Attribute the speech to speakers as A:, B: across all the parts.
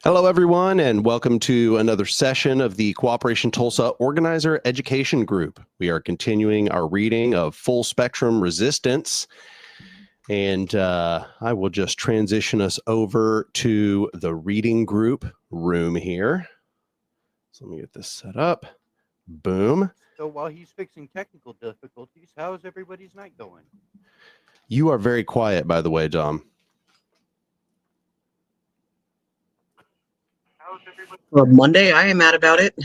A: Hello, everyone, and welcome to another session of the Cooperation Tulsa Organizer Education Group. We are continuing our reading of Full Spectrum Resistance, and I will just transition us over to the reading group room here. So let me get this set up. Boom.
B: So while he's fixing technical difficulties, how's everybody's night going?
A: You are very quiet, by the way, Dom.
C: Monday, I am mad about it.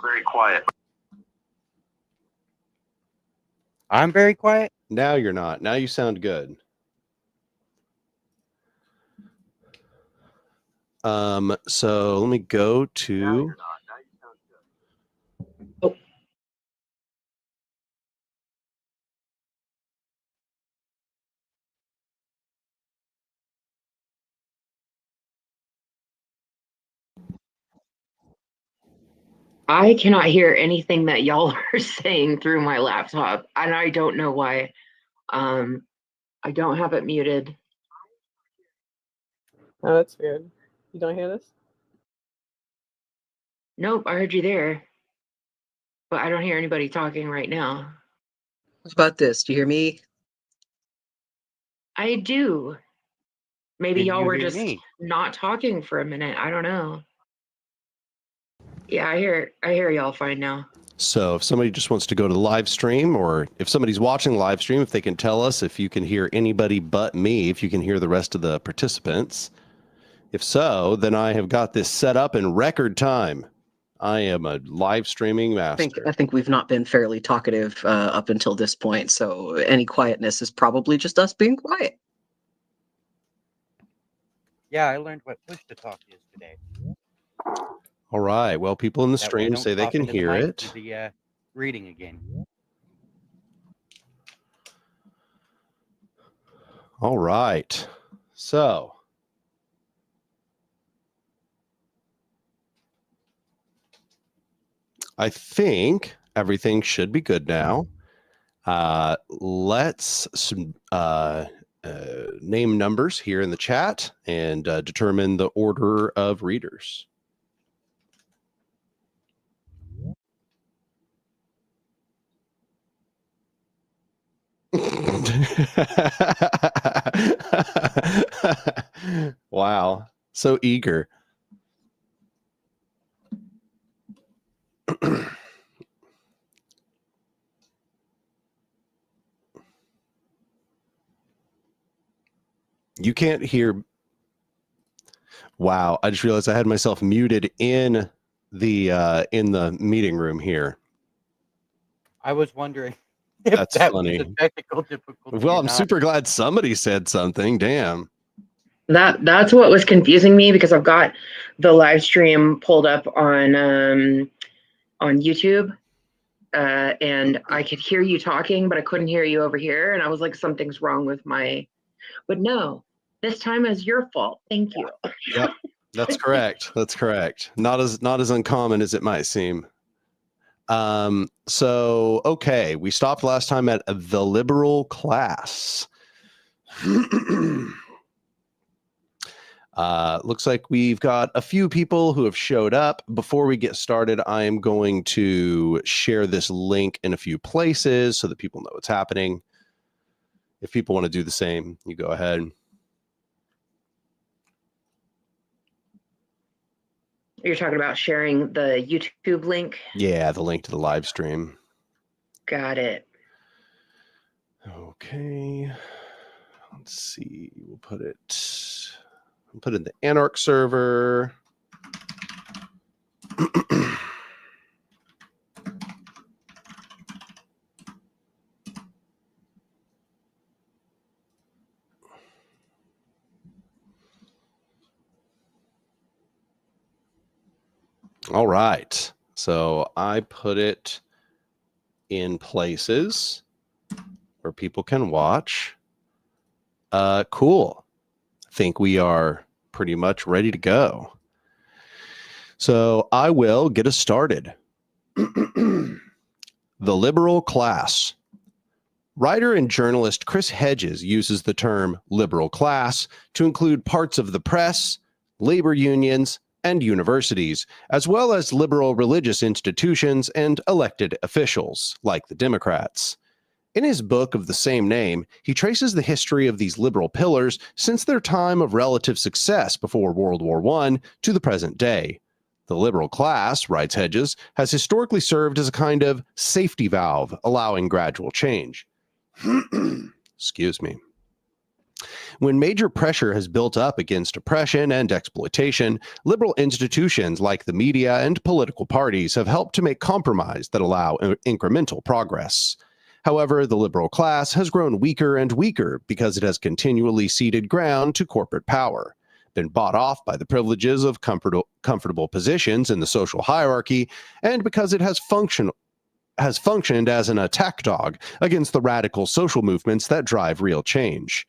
B: Very quiet. I'm very quiet.
A: Now you're not. Now you sound good. So let me go to.
B: Now you're not. Now you sound good.
C: Oh. I cannot hear anything that y'all are saying through my laptop, and I don't know why. I don't have it muted.
D: Oh, that's weird. You don't hear this?
C: Nope, I heard you there, but I don't hear anybody talking right now.
E: What about this? Do you hear me?
C: I do. Maybe
B: Did
C: y'all
B: you
C: were
B: hear
C: just
B: me?
C: not talking for a minute. I don't know. Yeah, I hear y'all fine now.
A: So if somebody just wants to go to the live stream, or if somebody's watching the live stream, if they can tell us if you can hear anybody but me, if you can hear the rest of the participants. If so, then I have got this set up in record time. I am a live streaming master.
E: I think we've not been fairly talkative up until this point, so any quietness is probably just us being quiet.
B: Yeah, I learned what push to talk is today.
A: All right. Well, people in the
B: That way I
A: stream
B: don't
A: say they
B: cough
A: can
B: into the
A: hear
B: mic
A: it.
B: through the reading again.
A: All right. So I think everything should be good now. Let's name numbers here in the chat and determine the order of readers. Wow, so eager. You can't hear. Wow, I just realized I had myself muted in the meeting room here.
B: I was wondering if
A: That's
B: that
A: funny.
B: was a technical difficulty.
A: Well,
B: or
A: I'm
B: not.
A: super glad somebody said something. Damn.
C: That's what was confusing me, because I've got the live stream pulled up on YouTube, and I could hear you talking, but I couldn't hear you over here, and I was like, something's wrong with my. But no, this time is your fault. Thank you.
A: Yep, that's correct. That's correct. Not as uncommon as it might seem. So okay, we stopped last time at the liberal class. Looks like we've got a few people who have showed up. Before we get started, I am going to share this link in a few places so that people know what's happening. If people want to do the same, you go ahead.
C: You're talking about sharing the YouTube link?
A: Yeah, the link to the live stream.
C: Got it.
A: Okay. Let's see. We'll put it in the Anark server. All right. So I put it in places where people can watch. Cool. I think we are pretty much ready to go. So I will get us started. The liberal class. Writer and journalist Chris Hedges uses the term liberal class to include parts of the press, labor unions, and universities, as well as liberal religious institutions and elected officials, like the Democrats. In his book of the same name, he traces the history of these liberal pillars since their time of relative success before World War I to the present day. The liberal class, writes Hedges, has historically served as a kind of safety valve, allowing gradual change. Excuse me. When major pressure has built up against oppression and exploitation, liberal institutions like the media and political parties have helped to make compromise that allow incremental progress. However, the liberal class has grown weaker and weaker because it has continually ceded ground to corporate power, been bought off by the privileges of comfortable positions in the social hierarchy, and because it has functioned as an attack dog against the radical social movements that drive real change.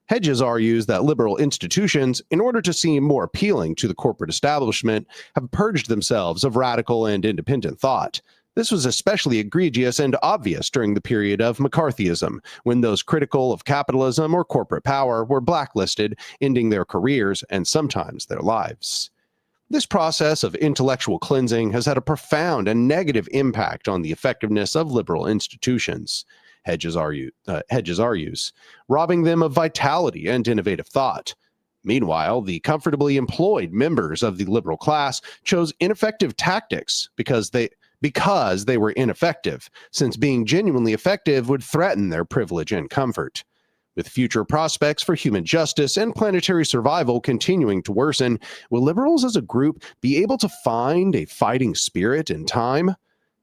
A: Hedges argues that liberal institutions, in order to seem more appealing to the corporate establishment, have purged themselves of radical and independent thought. This was especially egregious and obvious during the period of McCarthyism, when those critical of capitalism or corporate power were blacklisted, ending their careers and sometimes their lives. This process of intellectual cleansing has had a profound and negative impact on the effectiveness of liberal institutions. Hedges argues, robbing them of vitality and innovative thought. Meanwhile, the comfortably employed members of the liberal class chose ineffective tactics because they were ineffective, since being genuinely effective would threaten their privilege and comfort. With future prospects for human justice and planetary survival continuing to worsen, will liberals as a group be able to find a fighting spirit in time?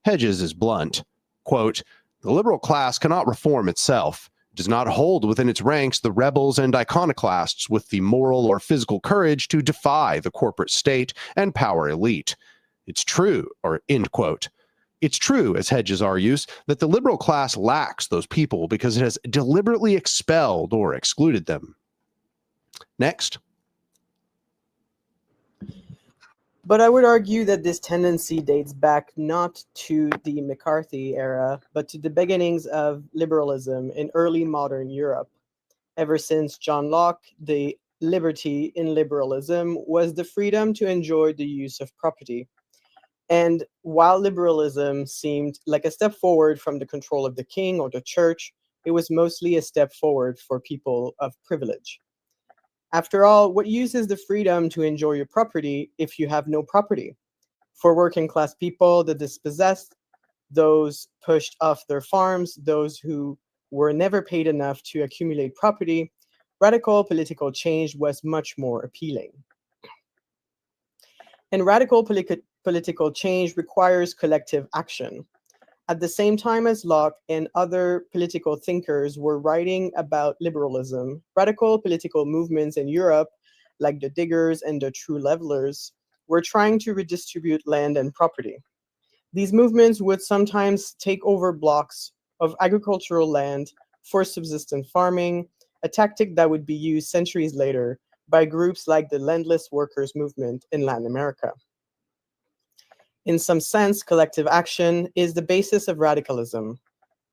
A: Hedges is blunt. Quote, "The liberal class cannot reform itself. It does not hold within its ranks the rebels and iconoclasts with the moral or physical courage to defy the corporate state and power elite. It's true," or end quote. It's true, as Hedges argues, that the liberal class lacks those people because it has deliberately expelled or excluded them. Next.
D: But I would argue that this tendency dates back not to the McCarthy era, but to the beginnings of liberalism in early modern Europe. Ever since John Locke, the liberty in liberalism was the freedom to enjoy the use of property. And while liberalism seemed like a step forward from the control of the king or the church, it was mostly a step forward for people of privilege. After all, what use is the freedom to enjoy your property if you have no property? For working class people, the dispossessed, those pushed off their farms, those who were never paid enough to accumulate property, radical political change was much more appealing. And radical political change requires collective action. At the same time as Locke and other political thinkers were writing about liberalism, radical political movements in Europe, like the Diggers and the True Levelers, were trying to redistribute land and property. These movements would sometimes take over blocks of agricultural land for subsistence farming, a tactic that would be used centuries later by groups like the Landless Workers Movement in Latin America. In some sense, collective action is the basis of radicalism.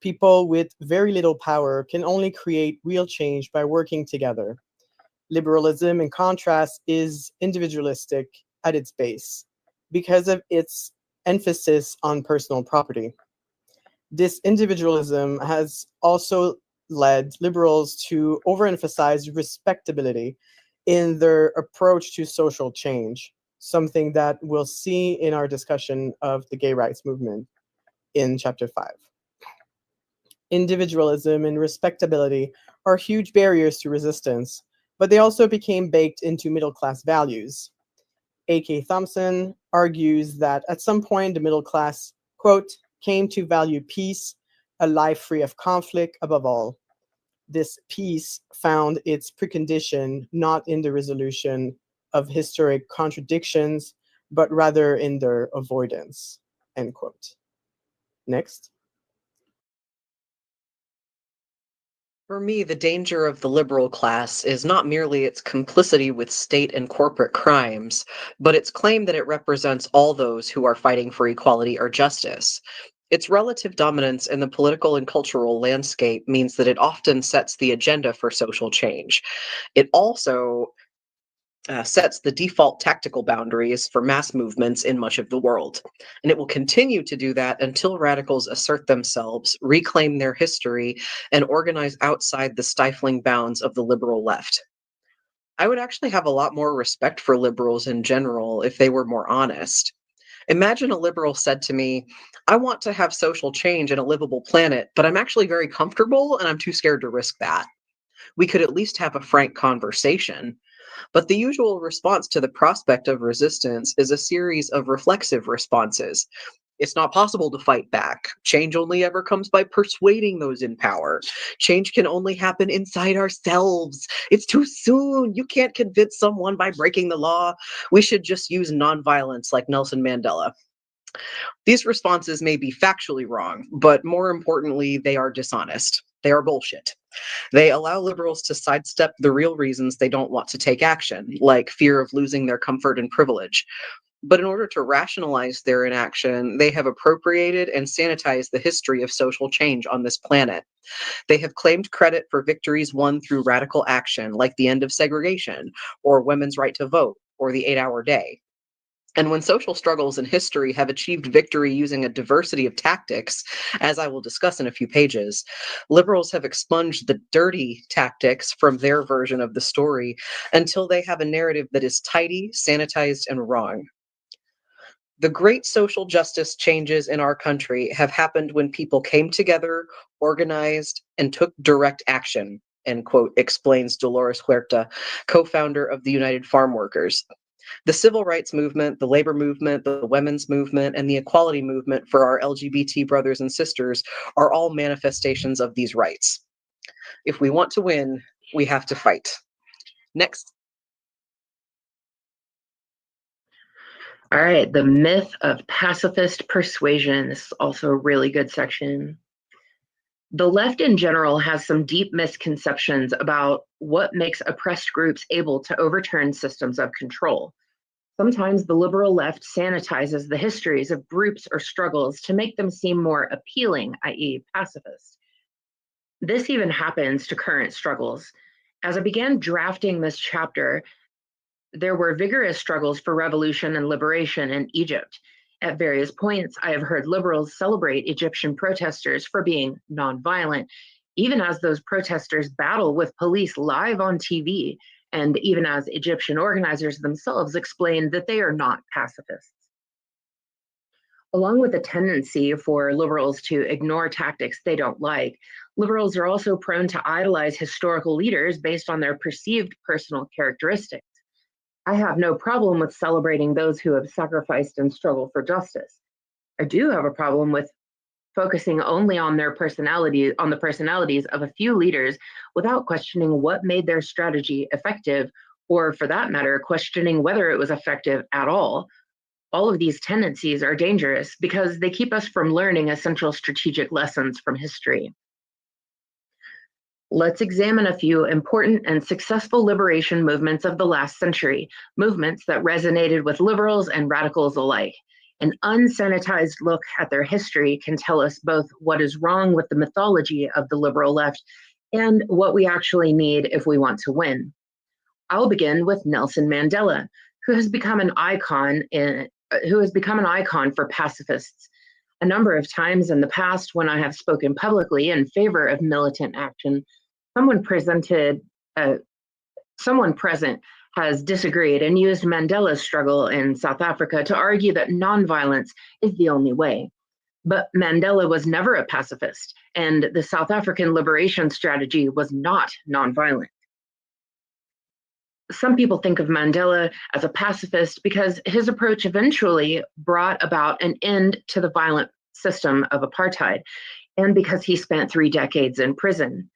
D: People with very little power can only create real change by working together. Liberalism, in contrast, is individualistic at its base because of its emphasis on personal property. This individualism has also led liberals to overemphasize respectability in their approach to social change, something that we'll see in our discussion of the gay rights movement in chapter 5. Individualism and respectability are huge barriers to resistance, but they also became baked into middle-class values. A.K. Thompson argues that at some point the middle class, quote, came to value peace, a life free of conflict above all. This peace found its precondition not in the resolution of historic contradictions, but rather in their avoidance, end quote. Next.
E: For me, the danger of the liberal class is not merely its complicity with state and corporate crimes, but its claim that it represents all those who are fighting for equality or justice. Its relative dominance in the political and cultural landscape means that it often sets the agenda for social change. It also sets the default tactical boundaries for mass movements in much of the world. And it will continue to do that until radicals assert themselves, reclaim their history, and organize outside the stifling bounds of the liberal left. I would actually have a lot more respect for liberals in general if they were more honest. Imagine a liberal said to me, I want to have social change and a livable planet, but I'm actually very comfortable and I'm too scared to risk that. We could at least have a frank conversation. But the usual response to the prospect of resistance is a series of reflexive responses. It's not possible to fight back. Change only ever comes by persuading those in power. Change can only happen inside ourselves. It's too soon. You can't convince someone by breaking the law. We should just use nonviolence like Nelson Mandela. These responses may be factually wrong, but more importantly, they are dishonest. They are bullshit. They allow liberals to sidestep the real reasons they don't want to take action, like fear of losing their comfort and privilege. But in order to rationalize their inaction, they have appropriated and sanitized the history of social change on this planet. They have claimed credit for victories won through radical action, like the end of segregation, or women's right to vote, or the 8-hour day. And when social struggles in history have achieved victory using a diversity of tactics, as I will discuss in a few pages, liberals have expunged the dirty tactics from their version of the story until they have a narrative that is tidy, sanitized, and wrong. The great social justice changes in our country have happened when people came together, organized, and took direct action, end quote, explains Dolores Huerta, co-founder of the United Farm Workers. The civil rights movement, the labor movement, the women's movement, and the equality movement for our LGBT brothers and sisters are all manifestations of these rights. If we want to win, we have to fight. Next.
C: All right, the myth of pacifist persuasion. This is also a really good section. The left in general has some deep misconceptions about what makes oppressed groups able to overturn systems of control. Sometimes the liberal left sanitizes the histories of groups or struggles to make them seem more appealing, i.e., pacifist. This even happens to current struggles. As I began drafting this chapter, there were vigorous struggles for revolution and liberation in Egypt. At various points, I have heard liberals celebrate Egyptian protesters for being nonviolent, even as those protesters battle with police live on TV, and even as Egyptian organizers themselves explain that they are not pacifists. Along with a tendency for liberals to ignore tactics they don't like, liberals are also prone to idolize historical leaders based on their perceived personal characteristics. I have no problem with celebrating those who have sacrificed and struggled for justice. I do have a problem with focusing only on their personality, on the personalities of a few leaders without questioning what made their strategy effective, or for that matter, questioning whether it was effective at all. All of these tendencies are dangerous because they keep us from learning essential strategic lessons from history. Let's examine a few important and successful liberation movements of the last century, movements that resonated with liberals and radicals alike. An unsanitized look at their history can tell us both what is wrong with the mythology of the liberal left and what we actually need if we want to win. I'll begin with Nelson Mandela, who has become an icon for pacifists. A number of times in the past, when I have spoken publicly in favor of militant action, someone present has disagreed and used Mandela's struggle in South Africa to argue that nonviolence is the only way. But Mandela was never a pacifist, and the South African liberation strategy was not nonviolent. Some people think of Mandela as a pacifist because his approach eventually brought about an end to the violent system of apartheid, and because he spent 3 decades in prison.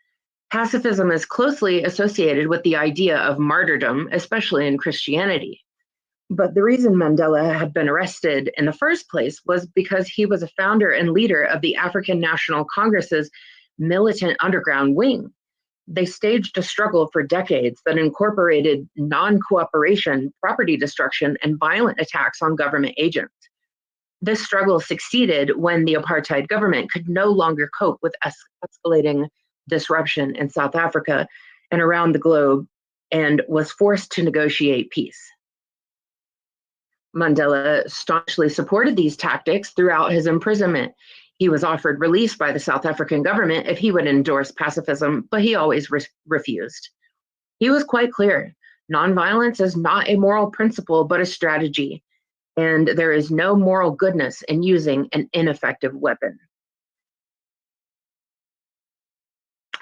C: Pacifism is closely associated with the idea of martyrdom, especially in Christianity. But the reason Mandela had been arrested in the first place was because he was a founder and leader of the African National Congress's militant underground wing. They staged a struggle for decades that incorporated non-cooperation, property destruction, and violent attacks on government agents. This struggle succeeded when the apartheid government could no longer cope with escalating disruption in South Africa and around the globe, and was forced to negotiate peace. Mandela staunchly supported these tactics throughout his imprisonment. He was offered release by the South African government if he would endorse pacifism, but he always refused. He was quite clear: nonviolence is not a moral principle, but a strategy, and there is no moral goodness in using an ineffective weapon.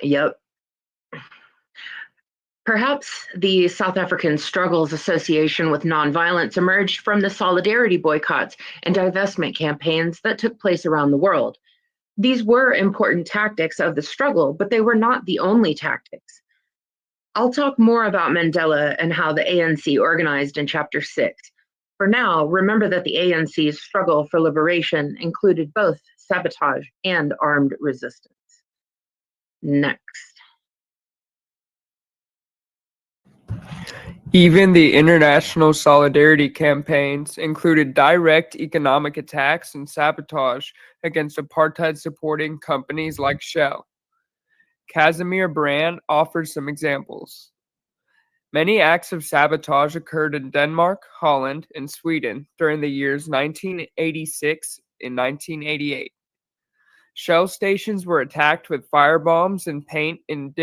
C: Yep. Perhaps the South African struggle's association with nonviolence emerged from the solidarity boycotts and divestment campaigns that took place around the world. These were important tactics of the struggle, but they were not the only tactics. I'll talk more about Mandela and how the ANC organized in Chapter 6. For now, remember that the ANC's struggle for liberation included both sabotage and armed resistance. Next.
F: Even the international solidarity campaigns included direct economic attacks and sabotage against apartheid-supporting companies like Shell. Casimir Brand offers some examples. Many acts of sabotage occurred in Denmark, Holland, and Sweden during the years 1986 and 1988. Shell stations were attacked with firebombs and paint in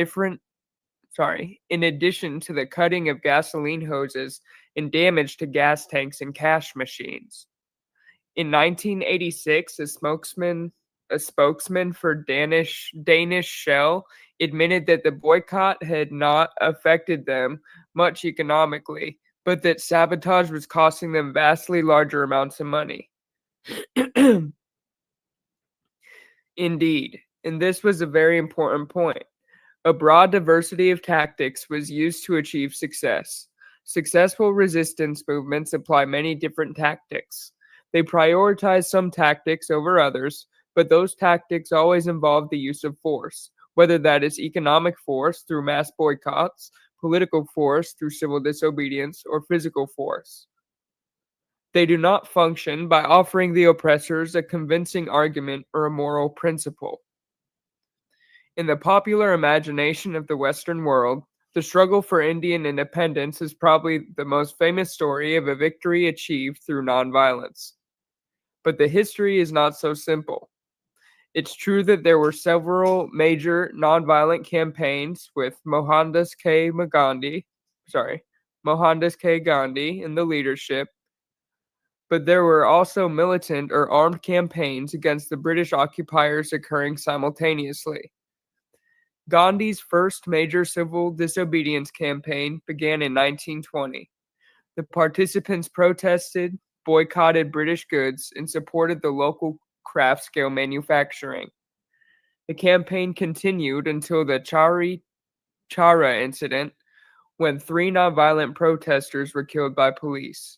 F: addition to the cutting of gasoline hoses and damage to gas tanks and cash machines. In 1986, a spokesman for Danish Shell admitted that the boycott had not affected them much economically, but that sabotage was costing them vastly larger amounts of money. Indeed, and this was a very important point. A broad diversity of tactics was used to achieve success. Successful resistance movements apply many different tactics. They prioritize some tactics over others, but those tactics always involve the use of force, whether that is economic force through mass boycotts, political force through civil disobedience, or physical force. They do not function by offering the oppressors a convincing argument or a moral principle. In the popular imagination of the Western world, the struggle for Indian independence is probably the most famous story of a victory achieved through nonviolence. But the history is not so simple. It's true that there were several major nonviolent campaigns with Mohandas K. Gandhi in the leadership, but there were also militant or armed campaigns against the British occupiers occurring simultaneously. Gandhi's first major civil disobedience campaign began in 1920. The participants protested, boycotted British goods, and supported the local craft-scale manufacturing. The campaign continued until the Chari Chara incident, when 3 nonviolent protesters were killed by police.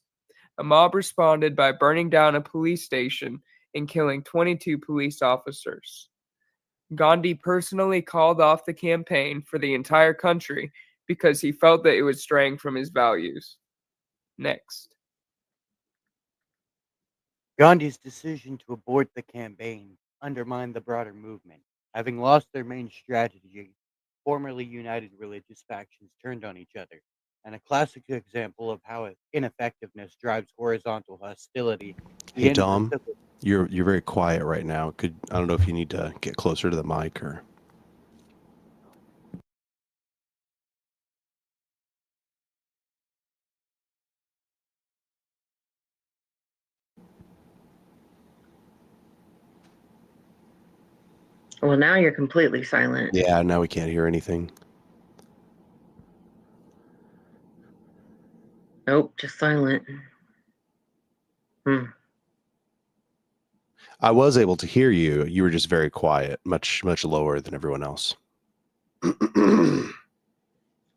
F: A mob responded by burning down a police station and killing 22 police officers. Gandhi personally called off the campaign for the entire country because he felt that it was straying from his values. Next.
B: Gandhi's decision to abort the campaign undermined the broader movement. Having lost their main strategy, formerly united religious factions turned on each other, and a classic example of how ineffectiveness drives horizontal hostility. The
A: Hey
B: end
A: Dom,
B: took-
A: you're very quiet right now. I don't know if you need to get closer to the mic or.
C: Well, now you're completely silent.
A: Yeah, now we can't hear anything.
C: Nope, just silent.
A: I was able to hear you. You were just very quiet, much lower than everyone else.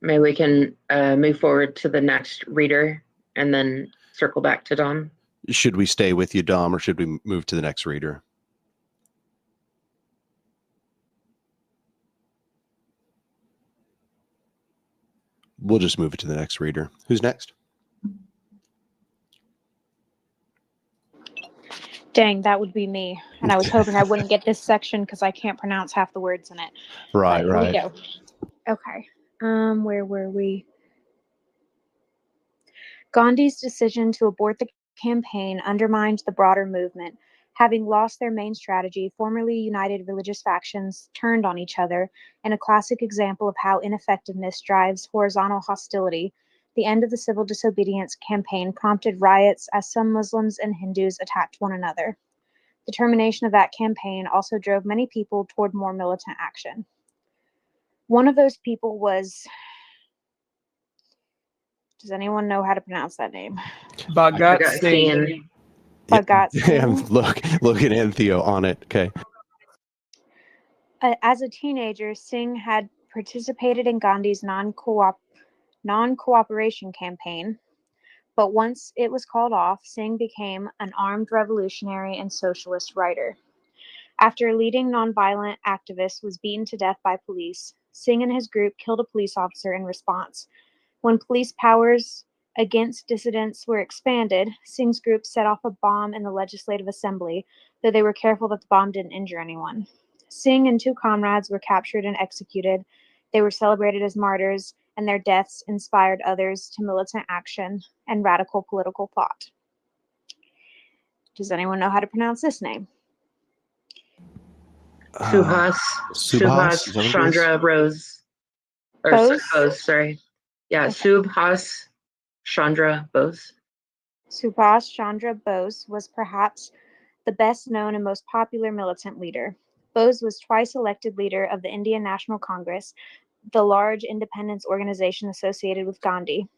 C: Maybe we can move forward to the next reader and then circle back to Dom.
A: Should we stay with you, Dom, or should we move to the next reader? We'll just move it to the next reader. Who's next?
G: Dang, that would be me. And I was hoping I wouldn't get this section because I can't pronounce half the words in it.
A: Right,
G: But
A: right.
G: here we go. Okay. Where were we? Gandhi's decision to abort the campaign undermined the broader movement. Having lost their main strategy, formerly united religious factions turned on each other, in a classic example of how ineffectiveness drives horizontal hostility. The end of the civil disobedience campaign prompted riots as some Muslims and Hindus attacked one another. The termination of that campaign also drove many people toward more militant action. One of those people was, does anyone know how to pronounce that name?
F: Bhagat
C: Bhagat
F: Singh.
C: Singh.
G: Bhagat
A: Yeah,
G: Singh.
A: looking at Theo on it. Okay.
G: As a teenager, Singh had participated in Gandhi's non-cooperation campaign, but once it was called off, Singh became an armed revolutionary and socialist writer. After a leading nonviolent activist was beaten to death by police, Singh and his group killed a police officer in response. When police powers against dissidents were expanded, Singh's group set off a bomb in the Legislative Assembly, though they were careful that the bomb didn't injure anyone. Singh and 2 comrades were captured and executed. They were celebrated as martyrs, and their deaths inspired others to militant action and radical political thought. Does anyone know how to pronounce this name?
C: Subhas
A: Subhas, is that what it is?
C: Chandra Bose. Or
G: Bose?
C: Bose, sorry. Yeah,
G: Okay.
C: Subhas Chandra Bose.
G: Subhas Chandra Bose was perhaps the best known and most popular militant leader. Bose was twice elected leader of the Indian National Congress, the large independence organization associated with Gandhi.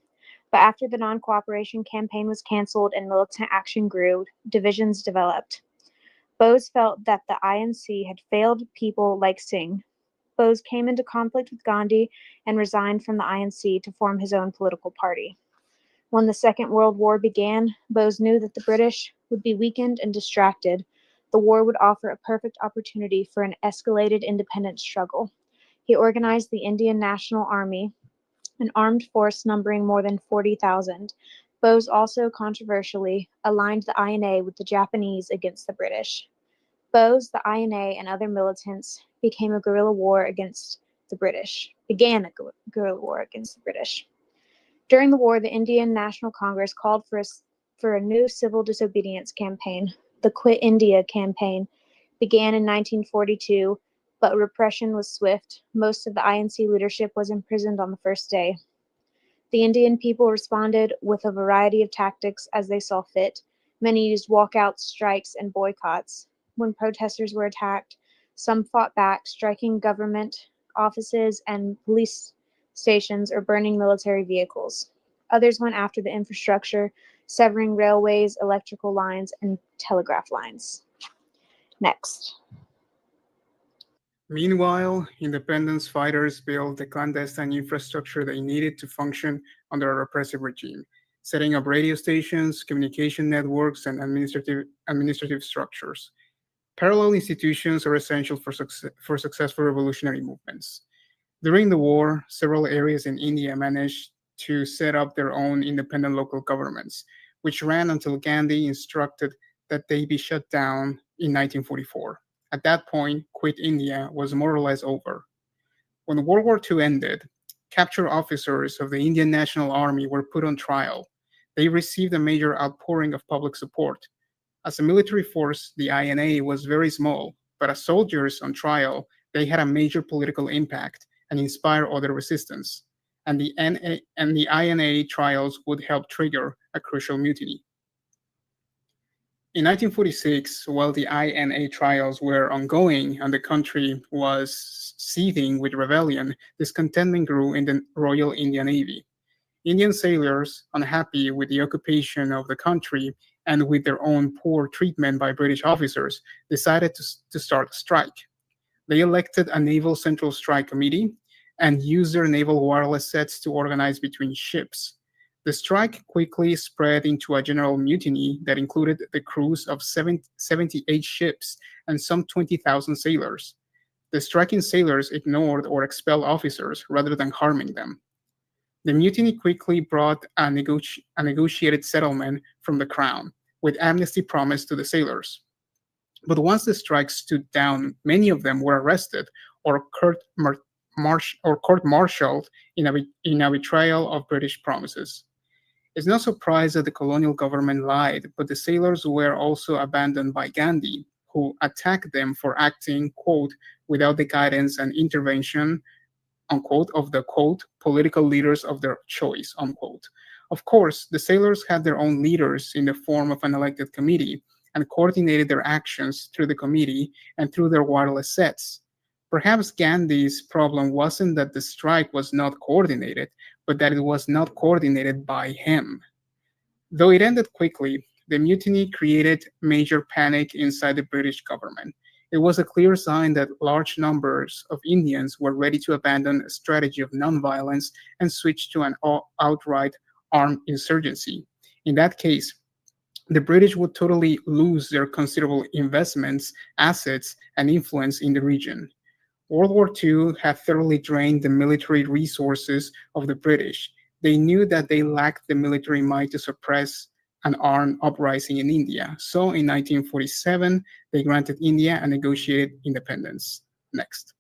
G: But after the non-cooperation campaign was canceled and militant action grew, divisions developed. Bose felt that the INC had failed people like Singh. Bose came into conflict with Gandhi and resigned from the INC to form his own political party. When the Second World War began, Bose knew that the British would be weakened and distracted. The war would offer a perfect opportunity for an escalated independence struggle. He organized the Indian National Army, an armed force numbering more than 40,000. Bose also controversially aligned the INA with the Japanese against the British. Bose, the INA, and other militants began a guerrilla war against the British. During the war, the Indian National Congress called for a new civil disobedience campaign. The Quit India campaign began in 1942, but repression was swift. Most of the INC leadership was imprisoned on the first day. The Indian people responded with a variety of tactics as they saw fit. Many used walkouts, strikes, and boycotts. When protesters were attacked, some fought back, striking government offices and police stations or burning military vehicles. Others went after the infrastructure, severing railways, electrical lines, and telegraph lines. Next.
H: Meanwhile, independence fighters built the clandestine infrastructure they needed to function under a repressive regime, setting up radio stations, communication networks, and administrative structures. Parallel institutions are essential for successful revolutionary movements. During the war, several areas in India managed to set up their own independent local governments, which ran until Gandhi instructed that they be shut down in 1944. At that point, Quit India was more or less over. When World War II ended, captured officers of the Indian National Army were put on trial. They received a major outpouring of public support. As a military force, the INA was very small, but as soldiers on trial, they had a major political impact and inspired other resistance. And the INA trials would help trigger a crucial mutiny. In 1946, while the INA trials were ongoing and the country was seething with rebellion, discontentment grew in the Royal Indian Navy. Indian sailors, unhappy with the occupation of the country and with their own poor treatment by British officers, decided to start a strike. They elected a Naval Central Strike Committee and used their naval wireless sets to organize between ships. The strike quickly spread into a general mutiny that included the crews of 78 ships and some 20,000 sailors. The striking sailors ignored or expelled officers rather than harming them. The mutiny quickly brought a negotiated settlement from the Crown, with amnesty promised to the sailors. But once the strike stood down, many of them were arrested or court-martialed in a betrayal of British promises. It's no surprise that the colonial government lied, but the sailors were also abandoned by Gandhi, who attacked them for acting, quote, without the guidance and intervention, unquote, of the, quote, political leaders of their choice, unquote. Of course, the sailors had their own leaders in the form of an elected committee and coordinated their actions through the committee and through their wireless sets. Perhaps Gandhi's problem wasn't that the strike was not coordinated, but that it was not coordinated by him. Though it ended quickly, the mutiny created major panic inside the British government. It was a clear sign that large numbers of Indians were ready to abandon a strategy of nonviolence and switch to an outright armed insurgency. In that case, the British would totally lose their considerable investments, assets, and influence in the region. World War II had thoroughly drained the military resources of the British. They knew that they lacked the military might to suppress an armed uprising in India. So in 1947, they granted India a negotiated independence. Next.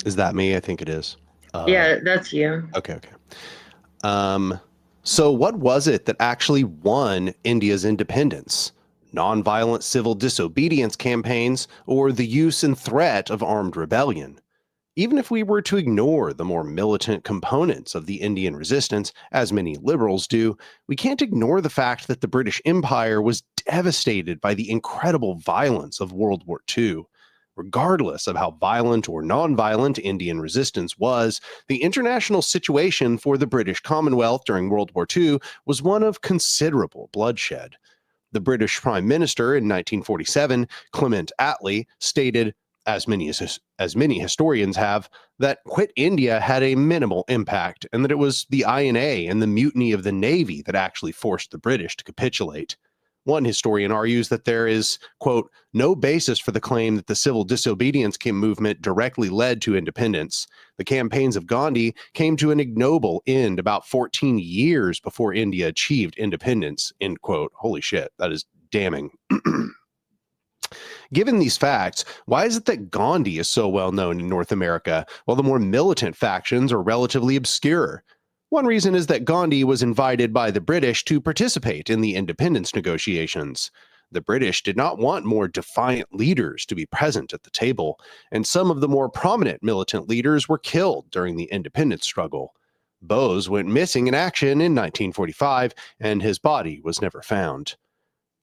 A: Is that me? I think it is.
C: Yeah, that's you.
A: Okay. So what was it that actually won India's independence? Nonviolent civil disobedience campaigns or the use and threat of armed rebellion? Even if we were to ignore the more militant components of the Indian resistance, as many liberals do, we can't ignore the fact that the British Empire was devastated by the incredible violence of World War II. Regardless of how violent or nonviolent Indian resistance was, the international situation for the British Commonwealth during World War II was one of considerable bloodshed. The British Prime Minister in 1947, Clement Attlee, stated, as many historians have, that Quit India had a minimal impact and that it was the INA and the mutiny of the Navy that actually forced the British to capitulate. One historian argues that there is, quote, no basis for the claim that the civil disobedience movement directly led to independence. The campaigns of Gandhi came to an ignoble end about 14 years before India achieved independence, end quote. Holy shit, that is damning. Given these facts, why is it that Gandhi is so well known in North America, while the more militant factions are relatively obscure? One reason is that Gandhi was invited by the British to participate in the independence negotiations. The British did not want more defiant leaders to be present at the table, and some of the more prominent militant leaders were killed during the independence struggle. Bose went missing in action in 1945, and his body was never found.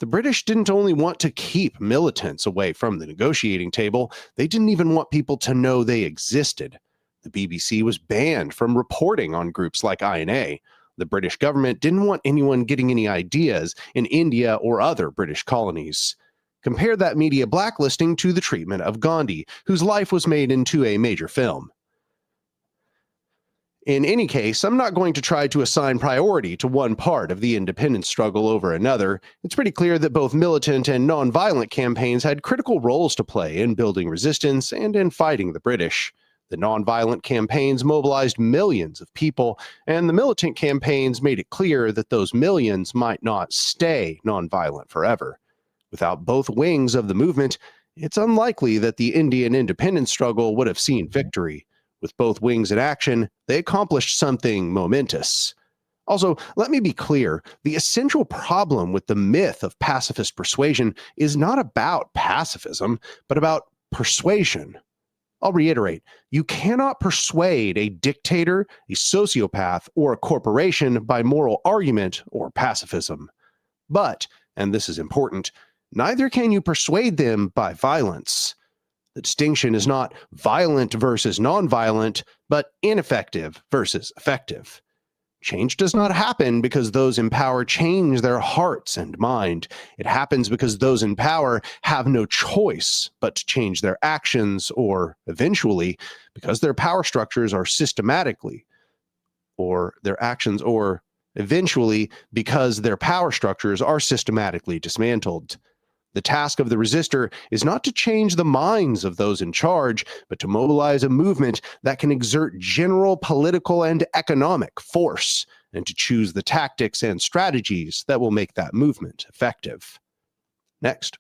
A: The British didn't only want to keep militants away from the negotiating table, they didn't even want people to know they existed. The BBC was banned from reporting on groups like INA. The British government didn't want anyone getting any ideas in India or other British colonies. Compare that media blacklisting to the treatment of Gandhi, whose life was made into a major film. In any case, I'm not going to try to assign priority to one part of the independence struggle over another. It's pretty clear that both militant and nonviolent campaigns had critical roles to play in building resistance and in fighting the British. The nonviolent campaigns mobilized millions of people, and the militant campaigns made it clear that those millions might not stay nonviolent forever. Without both wings of the movement, it's unlikely that the Indian independence struggle would have seen victory. With both wings in action, they accomplished something momentous. Also, let me be clear, the essential problem with the myth of pacifist persuasion is not about pacifism, but about persuasion. I'll reiterate, you cannot persuade a dictator, a sociopath, or a corporation by moral argument or pacifism. But, and this is important, neither can you persuade them by violence. The distinction is not violent versus nonviolent, but ineffective versus effective. Change does not happen because those in power change their hearts and mind. It happens because those in power have no choice but to change their actions, or eventually, because their power structures are systematically, or their actions, or eventually, because their power structures are systematically dismantled. The task of the resistor is not to change the minds of those in charge, but to mobilize a movement that can exert general political and economic force, and to choose the tactics and strategies that will make that movement effective. Next.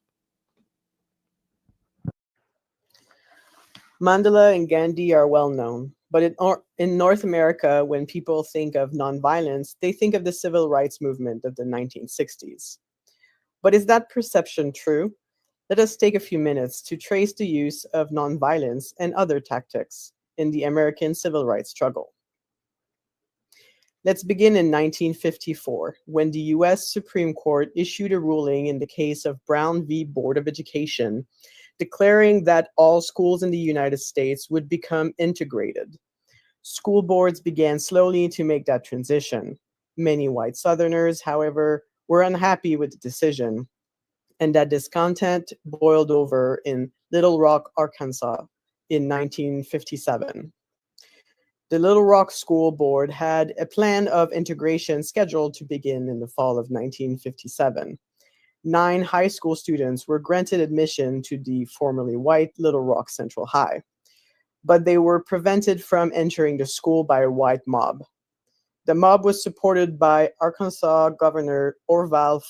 D: Mandela and Gandhi are well known. But in North America, when people think of nonviolence, they think of the civil rights movement of the 1960s. But is that perception true? Let us take a few minutes to trace the use of nonviolence and other tactics in the American civil rights struggle. Let's begin in 1954, when the US Supreme Court issued a ruling in the case of Brown v. Board of Education, declaring that all schools in the United States would become integrated. School boards began slowly to make that transition. Many white Southerners, however, were unhappy with the decision, and that discontent boiled over in Little Rock, Arkansas in 1957. The Little Rock School Board had a plan of integration scheduled to begin in the fall of 1957. 9 high school students were granted admission to the formerly white Little Rock Central High, but they were prevented from entering the school by a white mob. The mob was supported by Arkansas Governor Orval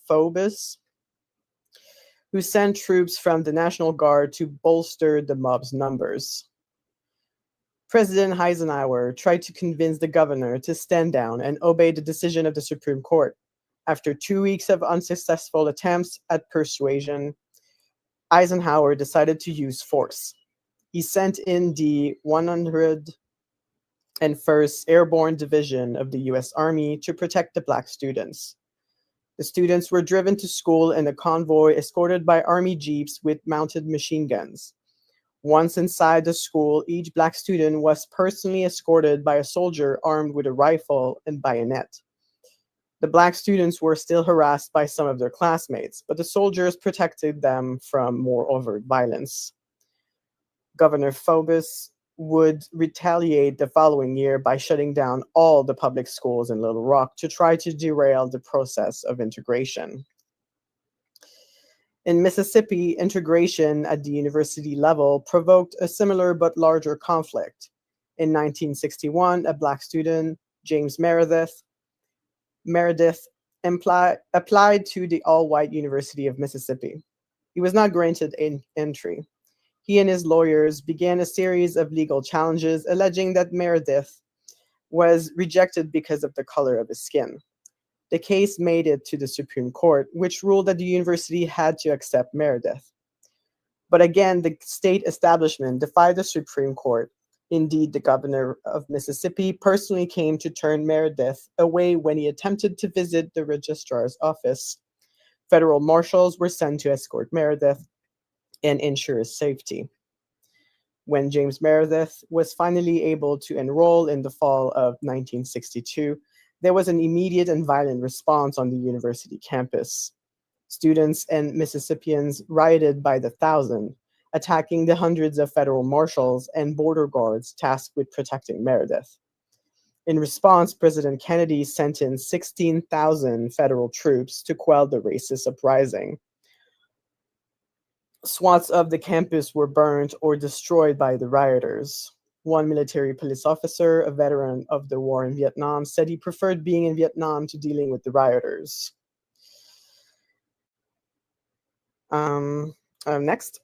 D: Faubus, who sent troops from the National Guard to bolster the mob's numbers. President Eisenhower tried to convince the governor to stand down and obey the decision of the Supreme Court. After 2 weeks of unsuccessful attempts at persuasion, Eisenhower decided to use force. He sent in the 101st Airborne Division of the U.S. Army to protect the Black students. The students were driven to school in a convoy escorted by Army jeeps with mounted machine guns. Once inside the school, each Black student was personally escorted by a soldier armed with a rifle and bayonet. The Black students were still harassed by some of their classmates, but the soldiers protected them from more overt violence. Governor Faubus would retaliate the following year by shutting down all the public schools in Little Rock to try to derail the process of integration. In Mississippi, integration at the university level provoked a similar but larger conflict. In 1961, a Black student, James Meredith, applied to the all-white University of Mississippi. He was not granted entry. He and his lawyers began a series of legal challenges alleging that Meredith was rejected because of the color of his skin. The case made it to the Supreme Court, which ruled that the university had to accept Meredith. But again, the state establishment defied the Supreme Court. Indeed, the governor of Mississippi personally came to turn Meredith away when he attempted to visit the registrar's office. Federal marshals were sent to escort Meredith and ensure his safety. When James Meredith was finally able to enroll in the fall of 1962, there was an immediate and violent response on the university campus. Students and Mississippians rioted by the thousand, attacking the hundreds of federal marshals and border guards tasked with protecting Meredith. In response, President Kennedy sent in 16,000 federal troops to quell the racist uprising. Swaths of the campus were burned or destroyed by the rioters. One military police officer, a veteran of the war in Vietnam, said he preferred being in Vietnam to dealing with the rioters. Next.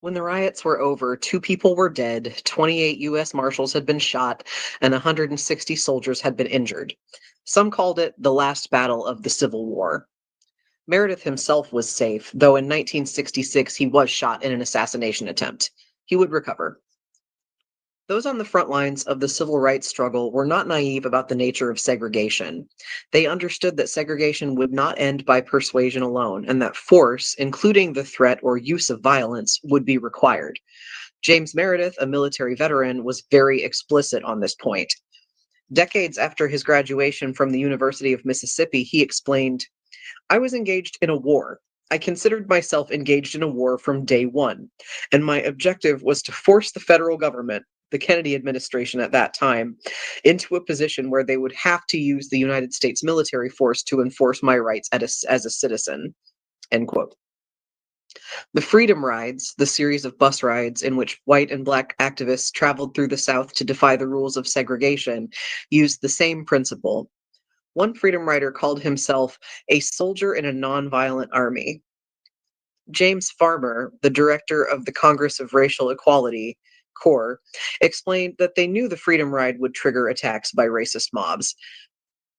E: When the riots were over, 2 people were dead, 28 U.S. Marshals had been shot, and 160 soldiers had been injured. Some called it the last battle of the Civil War. Meredith himself was safe, though in 1966 he was shot in an assassination attempt. He would recover. Those on the front lines of the civil rights struggle were not naive about the nature of segregation. They understood that segregation would not end by persuasion alone, and that force, including the threat or use of violence, would be required. James Meredith, a military veteran, was very explicit on this point. Decades after his graduation from the University of Mississippi, he explained, "I was engaged in a war. I considered myself engaged in a war from day one, and my objective was to force the federal government, the Kennedy administration at that time, into a position where they would have to use the United States military force to enforce my rights as a citizen." End quote. The Freedom Rides, the series of bus rides in which white and Black activists traveled through the South to defy the rules of segregation, used the same principle. One Freedom Rider called himself a soldier in a nonviolent army. James Farmer, the director of the Congress of Racial Equality, CORE, explained that they knew the Freedom Ride would trigger attacks by racist mobs.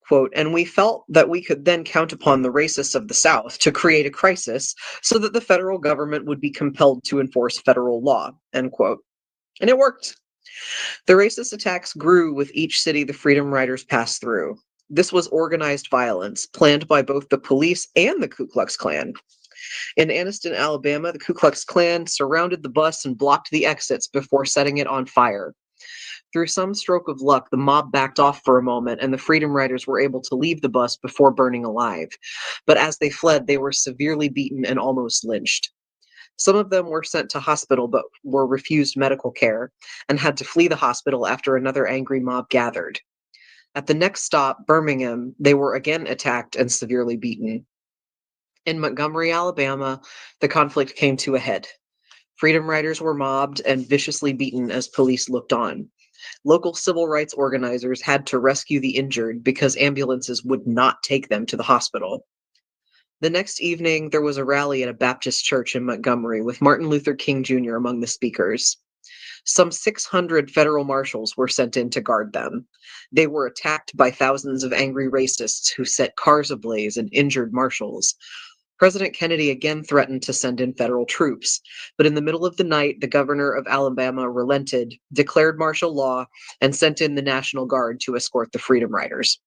E: Quote, and we felt that we could then count upon the racists of the South to create a crisis so that the federal government would be compelled to enforce federal law, end quote. And it worked. The racist attacks grew with each city the Freedom Riders passed through. This was organized violence, planned by both the police and the Ku Klux Klan. In Anniston, Alabama, the Ku Klux Klan surrounded the bus and blocked the exits before setting it on fire. Through some stroke of luck, the mob backed off for a moment, and the Freedom Riders were able to leave the bus before burning alive. But as they fled, they were severely beaten and almost lynched. Some of them were sent to hospital but were refused medical care and had to flee the hospital after another angry mob gathered. At the next stop, Birmingham, they were again attacked and severely beaten. In Montgomery, Alabama, the conflict came to a head. Freedom Riders were mobbed and viciously beaten as police looked on. Local civil rights organizers had to rescue the injured because ambulances would not take them to the hospital. The next evening, there was a rally at a Baptist church in Montgomery with Martin Luther King Jr. among the speakers. Some 600 federal marshals were sent in to guard them. They were attacked by thousands of angry racists who set cars ablaze and injured marshals. President Kennedy again threatened to send in federal troops, but in the middle of the night, the governor of Alabama relented, declared martial law, and sent in the National Guard to escort the Freedom Riders.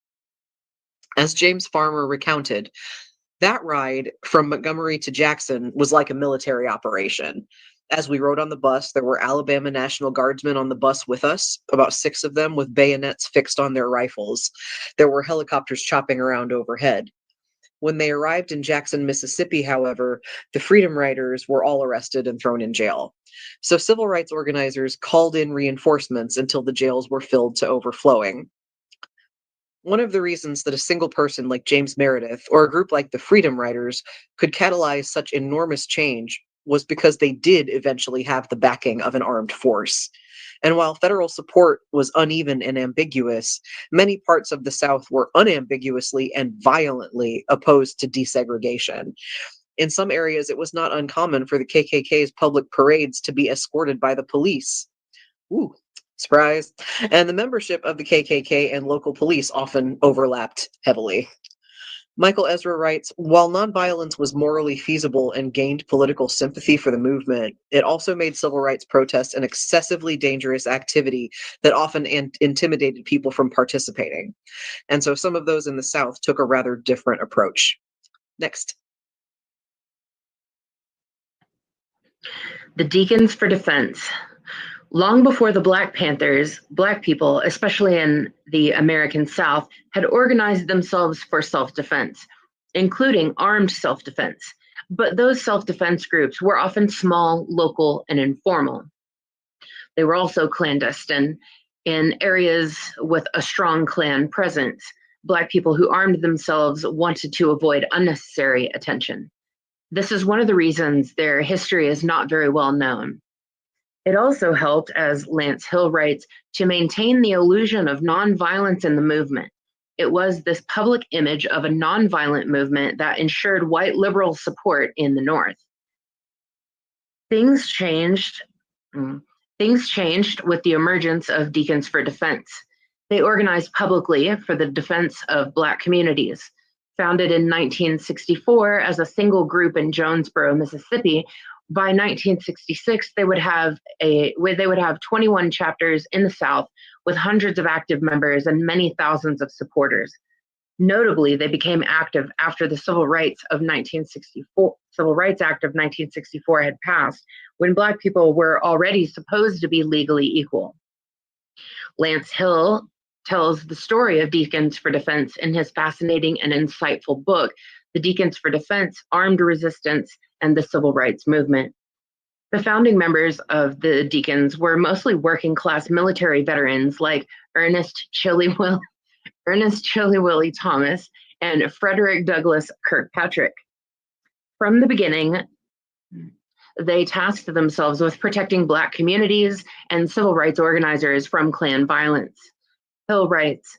E: As James Farmer recounted, that ride from Montgomery to Jackson was like a military operation. As we rode on the bus, there were Alabama National Guardsmen on the bus with us, about 6 of them with bayonets fixed on their rifles. There were helicopters chopping around overhead. When they arrived in Jackson, Mississippi, however, the Freedom Riders were all arrested and thrown in jail. So civil rights organizers called in reinforcements until the jails were filled to overflowing. One of the reasons that a single person like James Meredith or a group like the Freedom Riders could catalyze such enormous change was because they did eventually have the backing of an armed force. And while federal support was uneven and ambiguous, many parts of the South were unambiguously and violently opposed to desegregation. In some areas, it was not uncommon for the KKK's public parades to be escorted by the police. Ooh, surprise. And the membership of the KKK and local police often overlapped heavily. Michael Ezra writes, while nonviolence was morally feasible and gained political sympathy for the movement, it also made civil rights protests an excessively dangerous activity that often intimidated people from participating. And so some of those in the South took a rather different approach. Next.
C: The Deacons for Defense. Long before the Black Panthers, Black people, especially in the American South, had organized themselves for self-defense, including armed self-defense. But those self-defense groups were often small, local, and informal. They were also clandestine in areas with a strong Klan presence. Black people who armed themselves wanted to avoid unnecessary attention. This is one of the reasons their history is not very well known. It also helped, as Lance Hill writes, to maintain the illusion of nonviolence in the movement. It was this public image of a nonviolent movement that ensured white liberal support in the North. Things changed with the emergence of Deacons for Defense. They organized publicly for the defense of Black communities. Founded in 1964 as a single group in Jonesboro, Mississippi, by 1966, they would have 21 chapters in the South with hundreds of active members and many thousands of supporters. Notably, they became active after the Civil Rights Act of 1964 had passed, when Black people were already supposed to be legally equal. Lance Hill tells the story of Deacons for Defense in his fascinating and insightful book, The Deacons for Defense, Armed Resistance, and the Civil Rights Movement. The founding members of the Deacons were mostly working class military veterans like Ernest Chilly Willie Thomas and Frederick Douglass Kirkpatrick. From the beginning, they tasked themselves with protecting Black communities and civil rights organizers from Klan violence. Hill writes,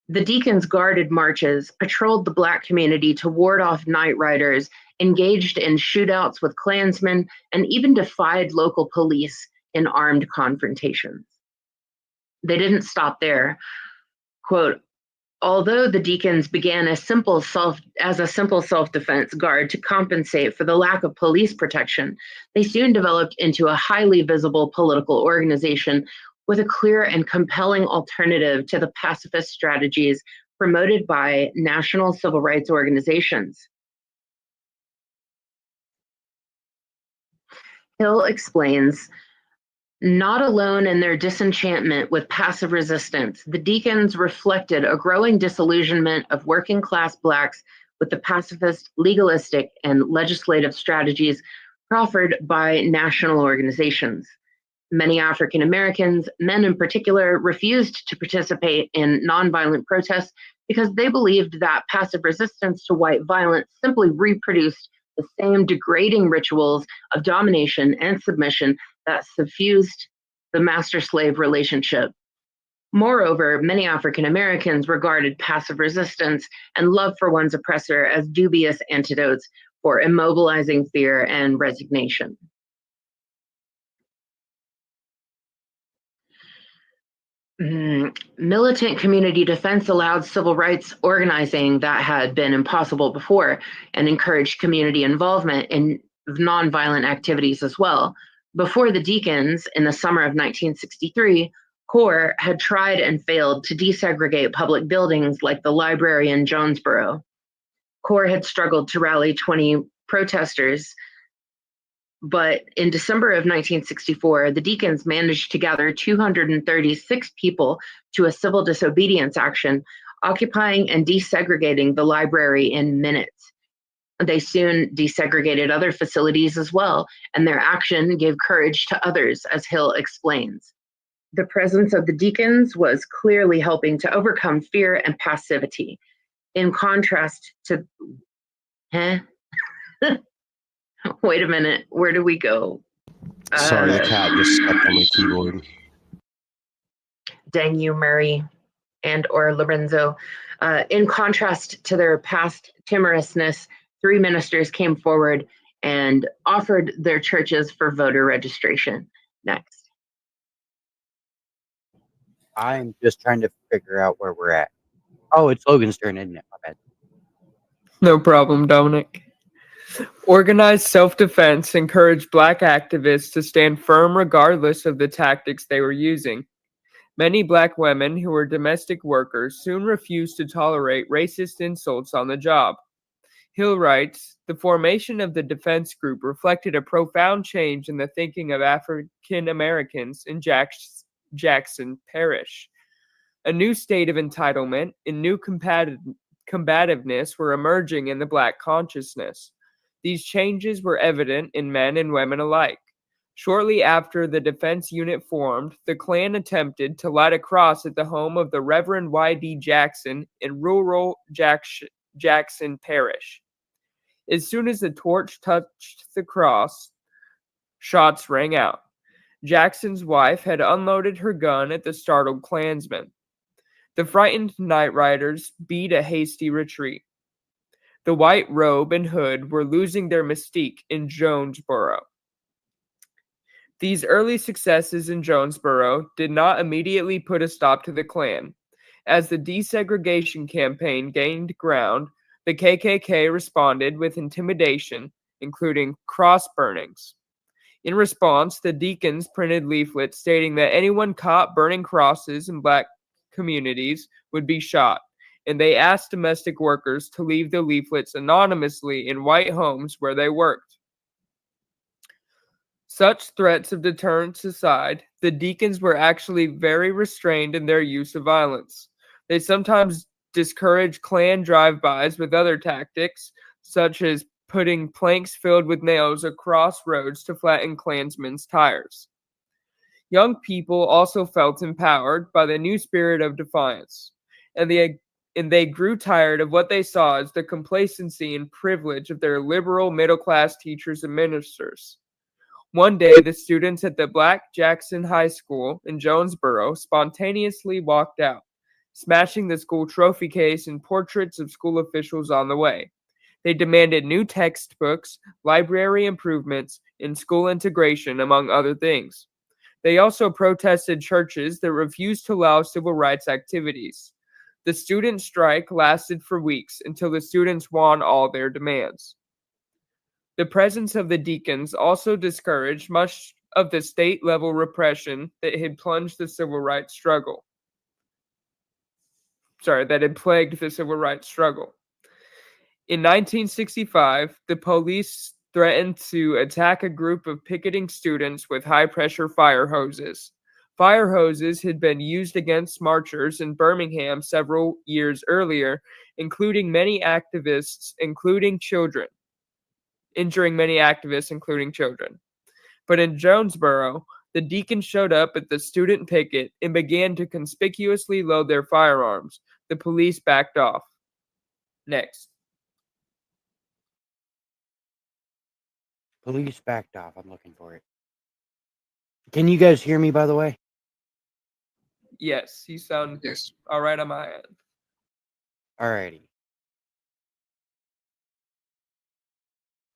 C: the Deacons guarded marches, patrolled the Black community to ward off night riders, engaged in shootouts with Klansmen, and even defied local police in armed confrontations. They didn't stop there. Quote, although the deacons began as a simple self-defense guard to compensate for the lack of police protection, they soon developed into a highly visible political organization with a clear and compelling alternative to the pacifist strategies promoted by national civil rights organizations. Hill explains, not alone in their disenchantment with passive resistance, the deacons reflected a growing disillusionment of working class Blacks with the pacifist, legalistic, and legislative strategies proffered by national organizations. Many African Americans, men in particular, refused to participate in nonviolent protests because they believed that passive resistance to white violence simply reproduced the same degrading rituals of domination and submission that suffused the master-slave relationship. Moreover, many African Americans regarded passive resistance and love for one's oppressor as dubious antidotes for immobilizing fear and resignation. Militant community defense allowed civil rights organizing that had been impossible before and encouraged community involvement in nonviolent activities as well. Before the Deacons, in the summer of 1963, CORE had tried and failed to desegregate public buildings like the library in Jonesboro. CORE had struggled to rally 20 protesters, but in December of 1964, the Deacons managed to gather 236 people to a civil disobedience action, occupying and desegregating the library in minutes. They soon desegregated other facilities as well, and their action gave courage to others, as Hill explains. The presence of the Deacons was clearly helping to overcome fear and passivity. In contrast to, wait a minute, where do we go?
A: Sorry, the cat just stepped on my keyboard.
C: Dang you, Murray and or Lorenzo. In contrast to their past timorousness, 3 ministers came forward and offered their churches for voter registration. Next.
B: I'm just trying to figure out where we're at. Oh, it's Logan's turn, isn't it? My bad.
F: No problem, Dominic. Organized self-defense encouraged Black activists to stand firm regardless of the tactics they were using. Many Black women who were domestic workers soon refused to tolerate racist insults on the job. Hill writes, the formation of the defense group reflected a profound change in the thinking of African Americans in Jackson Parish. A new state of entitlement and new combativeness were emerging in the Black consciousness. These changes were evident in men and women alike. Shortly after the defense unit formed, the Klan attempted to light a cross at the home of the Reverend Y.D. Jackson in rural Jackson Parish. As soon as the torch touched the cross, shots rang out. Jackson's wife had unloaded her gun at the startled Klansmen. The frightened night riders beat a hasty retreat. The white robe and hood were losing their mystique in Jonesboro. These early successes in Jonesboro did not immediately put a stop to the Klan. As the desegregation campaign gained ground, the KKK responded with intimidation, including cross burnings. In response, the Deacons printed leaflets stating that anyone caught burning crosses in Black communities would be shot, and they asked domestic workers to leave the leaflets anonymously in white homes where they worked. Such threats of deterrence aside, the Deacons were actually very restrained in their use of violence. They sometimes discouraged Klan drive-bys with other tactics, such as putting planks filled with nails across roads to flatten Klansmen's tires. Young people also felt empowered by the new spirit of defiance, and they grew tired of what they saw as the complacency and privilege of their liberal middle-class teachers and ministers. One day, the students at the Black Jackson High School in Jonesboro spontaneously walked out, smashing the school trophy case and portraits of school officials on the way. They demanded new textbooks, library improvements, and school integration, among other things. They also protested churches that refused to allow civil rights activities. The student strike lasted for weeks until the students won all their demands. The presence of the deacons also discouraged much of the state-level repression that had plunged the civil rights struggle. That had plagued the civil rights struggle. In 1965, the police threatened to attack a group of picketing students with high-pressure fire hoses. Fire hoses had been used against marchers in Birmingham several years earlier, injuring many activists, including children. But in Jonesboro, the deacons showed up at the student picket and began to conspicuously load their firearms. The police backed off. Next.
B: Police backed off. I'm looking for it. Can you guys hear me, by the way?
F: Yes, you sound
H: Yes.
F: all right on my end.
B: Alrighty.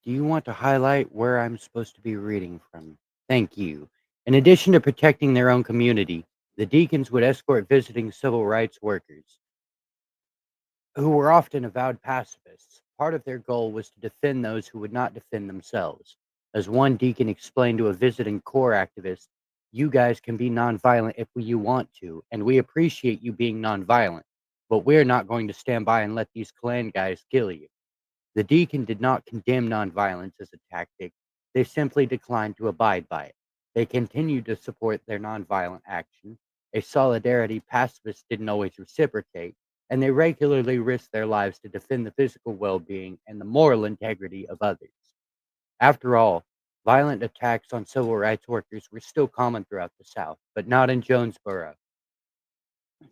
B: Do you want to highlight where I'm supposed to be reading from? Thank you. In addition to protecting their own community, the deacons would escort visiting civil rights workers, who were often avowed pacifists. Part of their goal was to defend those who would not defend themselves. As one deacon explained to a visiting CORE activist, "You guys can be nonviolent if you want to, and we appreciate you being nonviolent, but we're not going to stand by and let these Klan guys kill you." The deacon did not condemn nonviolence as a tactic. They simply declined to abide by it. They continued to support their nonviolent action, a solidarity pacifists didn't always reciprocate, and they regularly risked their lives to defend the physical well-being and the moral integrity of others. After all, violent attacks on civil rights workers were still common throughout the South, but not in Jonesboro.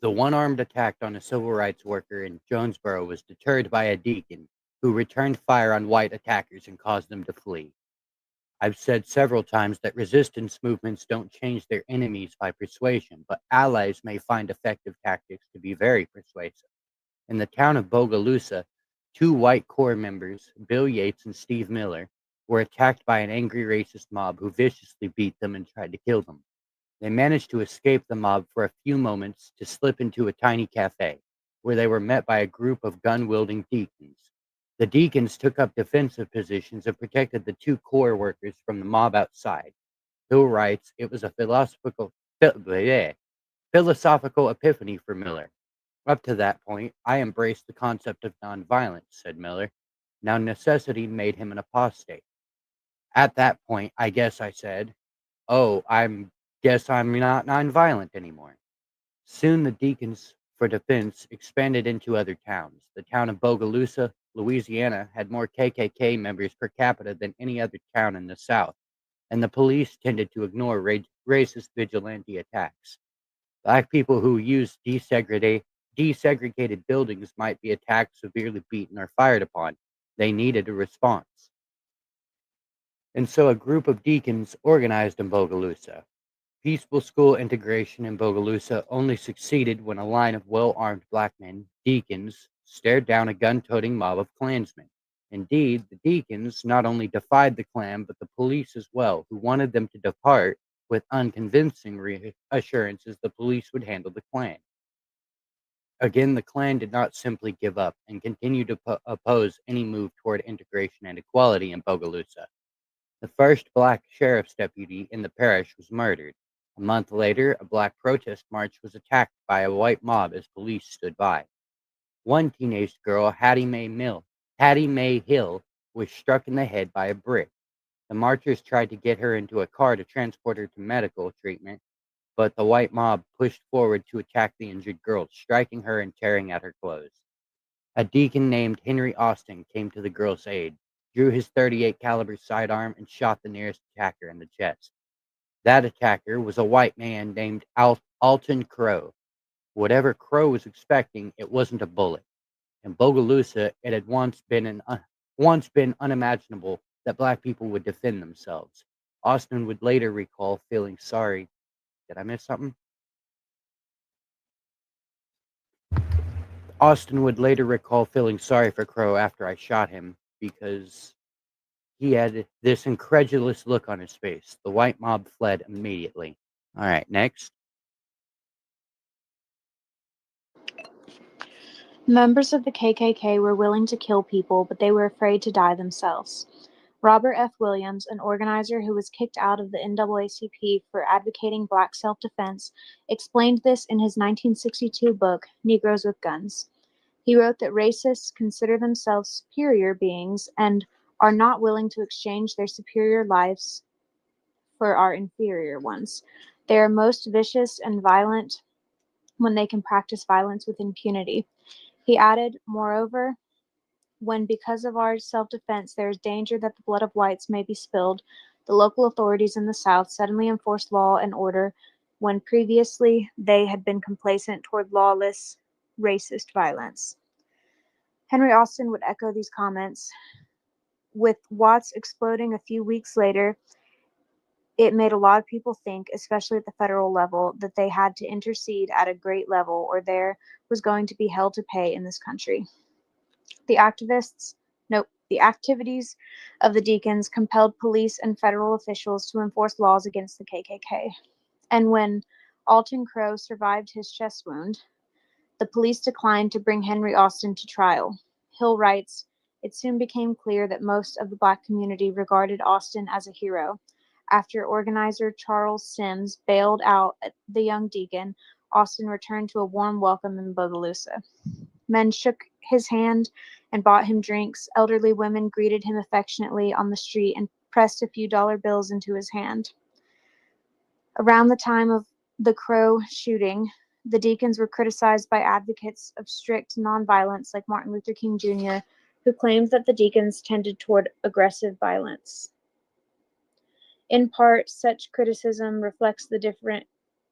B: The one-armed attack on a civil rights worker in Jonesboro was deterred by a deacon who returned fire on white attackers and caused them to flee. I've said several times that resistance movements don't change their enemies by persuasion, but allies may find effective tactics to be very persuasive. In the town of Bogalusa, two white Corps members, Bill Yates and Steve Miller, were attacked by an angry racist mob who viciously beat them and tried to kill them. They managed to escape the mob for a few moments to slip into a tiny cafe, where they were met by a group of gun-wielding deacons. The deacons took up defensive positions and protected the two Corps workers from the mob outside. Hill writes, "It was a philosophical epiphany for Miller. Up to that point, I embraced the concept of nonviolence," said Miller. "Now necessity made him an apostate. At that point, I guess I said, oh, guess I'm not nonviolent anymore." Soon the Deacons for Defense expanded into other towns. The town of Bogalusa, Louisiana, had more KKK members per capita than any other town in the South, and the police tended to ignore racist vigilante attacks. Black people who used desegregated buildings might be attacked, severely beaten, or fired upon. They needed a response. And so a group of deacons organized in Bogalusa. Peaceful school integration in Bogalusa only succeeded when a line of well-armed black men, deacons, stared down a gun-toting mob of Klansmen. Indeed, the deacons not only defied the Klan, but the police as well, who wanted them to depart with unconvincing reassurances the police would handle the Klan. Again, the Klan did not simply give up and continued to oppose any move toward integration and equality in Bogalusa. The first black sheriff's deputy in the parish was murdered. A month later, a black protest march was attacked by a white mob as police stood by. One teenage girl, Hattie Mae Hill, was struck in the head by a brick. The marchers tried to get her into a car to transport her to medical treatment, but the white mob pushed forward to attack the injured girl, striking her and tearing at her clothes. A deacon named Henry Austin came to the girl's aid, drew his .38 caliber sidearm, and shot the nearest attacker in the chest. That attacker was a white man named Alton Crow. Whatever Crow was expecting, it wasn't a bullet. In Bogalusa, it had once been unimaginable that black people would defend themselves. Austin would later recall feeling sorry. Did I miss something? Austin would later recall feeling sorry for Crow after I shot him. because he had this incredulous look on his face. The white mob fled immediately. All right, next.
G: Members of the KKK were willing to kill people, but they were afraid to die themselves. Robert F. Williams, an organizer who was kicked out of the NAACP for advocating black self-defense, explained this in his 1962 book, Negroes with Guns. He wrote that racists consider themselves superior beings and are not willing to exchange their superior lives for our inferior ones. They are most vicious and violent when they can practice violence with impunity. He added, moreover, when because of our self-defense there is danger that the blood of whites may be spilled, the local authorities in the South suddenly enforce law and order when previously they had been complacent toward lawless, racist violence. Henry Austin would echo these comments. With Watts exploding a few weeks later, it made a lot of people think, especially at the federal level, that they had to intercede at a great level or there was going to be hell to pay in this country. The activities of the Deacons compelled police and federal officials to enforce laws against the KKK. And when Alton Crow survived his chest wound, the police declined to bring Henry Austin to trial. Hill writes, it soon became clear that most of the black community regarded Austin as a hero. After organizer Charles Sims bailed out the young Deacon, Austin returned to a warm welcome in Bogalusa. Men shook his hand and bought him drinks. Elderly women greeted him affectionately on the street and pressed a few dollar bills into his hand. Around the time of the Crow shooting, the Deacons were criticized by advocates of strict nonviolence like Martin Luther King Jr., who claimed that the Deacons tended toward aggressive violence. In part, such criticism reflects the different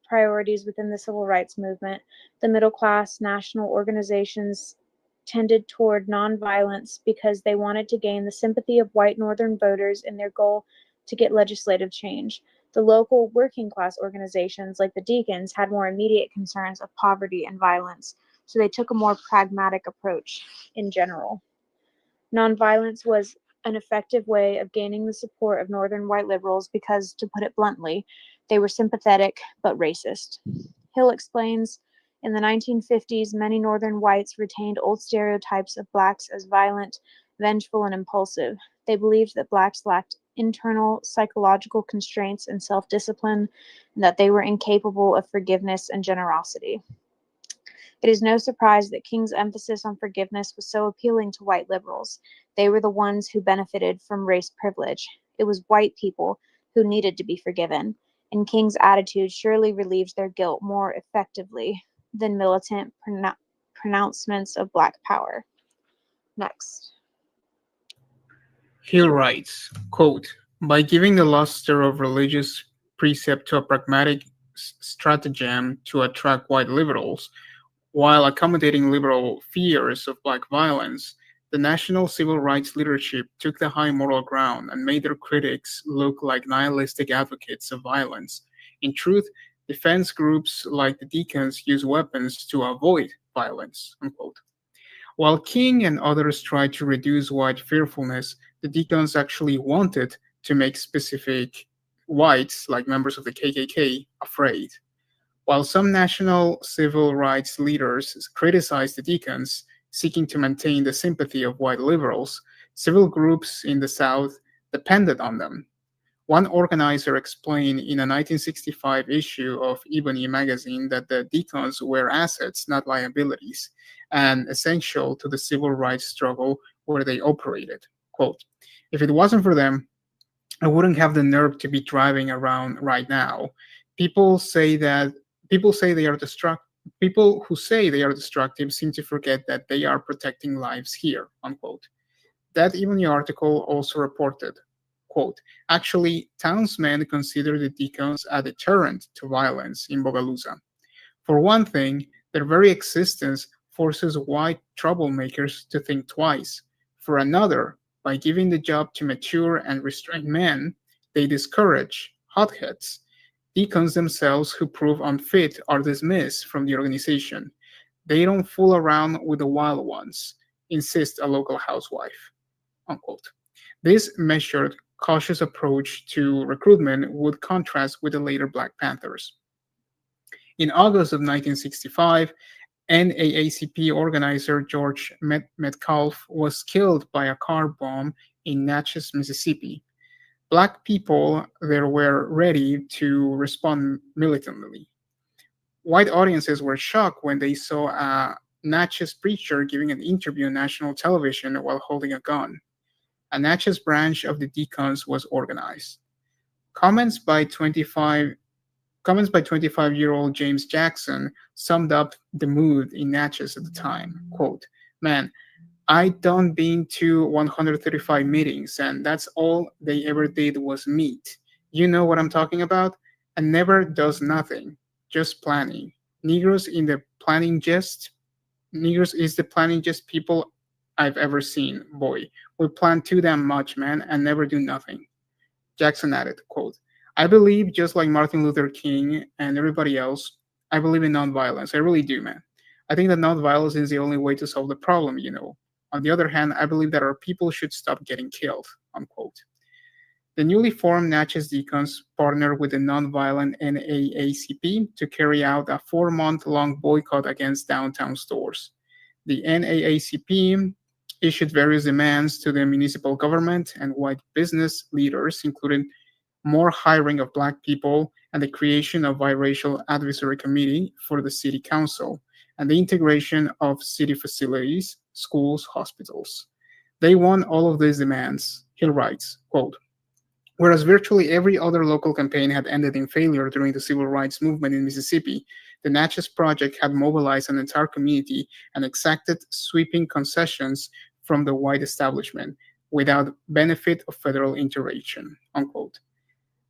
G: priorities within the civil rights movement. The middle-class national organizations tended toward nonviolence because they wanted to gain the sympathy of white Northern voters in their goal to get legislative change. The local working-class organizations, like the Deacons, had more immediate concerns of poverty and violence, so they took a more pragmatic approach in general. Nonviolence was an effective way of gaining the support of Northern white liberals because, to put it bluntly, they were sympathetic but racist. Hill explains, in the 1950s, many Northern whites retained old stereotypes of blacks as violent, vengeful, and impulsive. They believed that blacks lacked internal psychological constraints and self-discipline, and that they were incapable of forgiveness and generosity. It is no surprise that King's emphasis on forgiveness was so appealing to white liberals. They were the ones who benefited from race privilege. It was white people who needed to be forgiven, and King's attitude surely relieved their guilt more effectively than militant pronouncements of black power. Next.
H: Hill writes, quote, by giving the luster of religious precept to a pragmatic stratagem to attract white liberals, while accommodating liberal fears of black violence, the national civil rights leadership took the high moral ground and made their critics look like nihilistic advocates of violence. In truth, defense groups like the Deacons use weapons to avoid violence, unquote. While King and others tried to reduce white fearfulness, the Deacons actually wanted to make specific whites, like members of the KKK, afraid. While some national civil rights leaders criticized the Deacons, seeking to maintain the sympathy of white liberals, civil groups in the South depended on them. One organizer explained in a 1965 issue of Ebony magazine that the Deacons were assets, not liabilities, and essential to the civil rights struggle where they operated. Quote, if it wasn't for them, I wouldn't have the nerve to be driving around right now. People who say they are destructive seem to forget that they are protecting lives here, unquote. That Ebony article also reported, quote, actually, townsmen consider the Deacons a deterrent to violence in Bogalusa. For one thing, their very existence forces white troublemakers to think twice. For another, by giving the job to mature and restrained men, they discourage hotheads. Deacons themselves who prove unfit are dismissed from the organization. They don't fool around with the wild ones, insists a local housewife. unquote. This measured, cautious approach to recruitment would contrast with the later Black Panthers. In August of 1965, NAACP organizer George Metcalf was killed by a car bomb in Natchez, Mississippi. Black people there were ready to respond militantly. White audiences were shocked when they saw a Natchez preacher giving an interview on national television while holding a gun. A Natchez branch of the Deacons was organized. Comments by 25-year-old James Jackson summed up the mood in Natchez at the time. Quote, "Man, I done been to 135 meetings, and that's all they ever did was meet. You know what I'm talking about? And never does nothing, just planning. Negroes is the planning just people I've ever seen. Boy, we plan too damn much, man, and never do nothing." Jackson added, quote, "I believe, just like Martin Luther King and everybody else, I believe in nonviolence. I really do, man. I think that nonviolence is the only way to solve the problem, you know. On the other hand, I believe that our people should stop getting killed," unquote. The newly formed Natchez Deacons partnered with the nonviolent NAACP to carry out a 4-month-long boycott against downtown stores. The NAACP issued various demands to the municipal government and white business leaders, including more hiring of Black people and the creation of biracial advisory committee for the city council, and the integration of city facilities, schools, hospitals. They won all of these demands. He writes, quote, "Whereas virtually every other local campaign had ended in failure during the civil rights movement in Mississippi, the Natchez Project had mobilized an entire community and exacted sweeping concessions from the white establishment without benefit of federal intervention," unquote.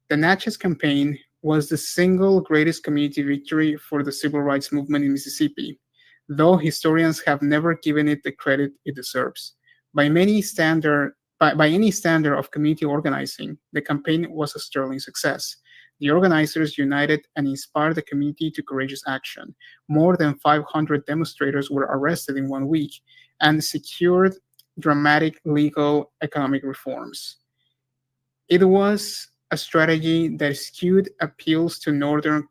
H: The Natchez campaign was the single greatest community victory for the civil rights movement in Mississippi, though historians have never given it the credit it deserves. By any standard of community organizing, the campaign was a sterling success. The organizers united and inspired the community to courageous action. More than 500 demonstrators were arrested in 1 week and secured dramatic legal economic reforms. It was a strategy that skewed appeals to Northern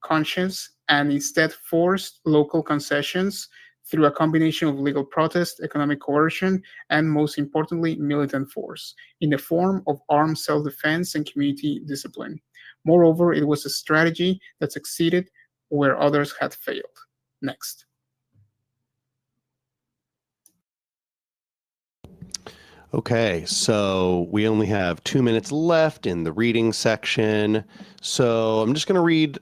H: conscience and instead forced local concessions through a combination of legal protest, economic coercion, and most importantly, militant force, in the form of armed self-defense and community discipline. Moreover, it was a strategy that succeeded where others had failed. Next.
A: Okay, so we only have 2 minutes left in the reading section. So I'm just going to read,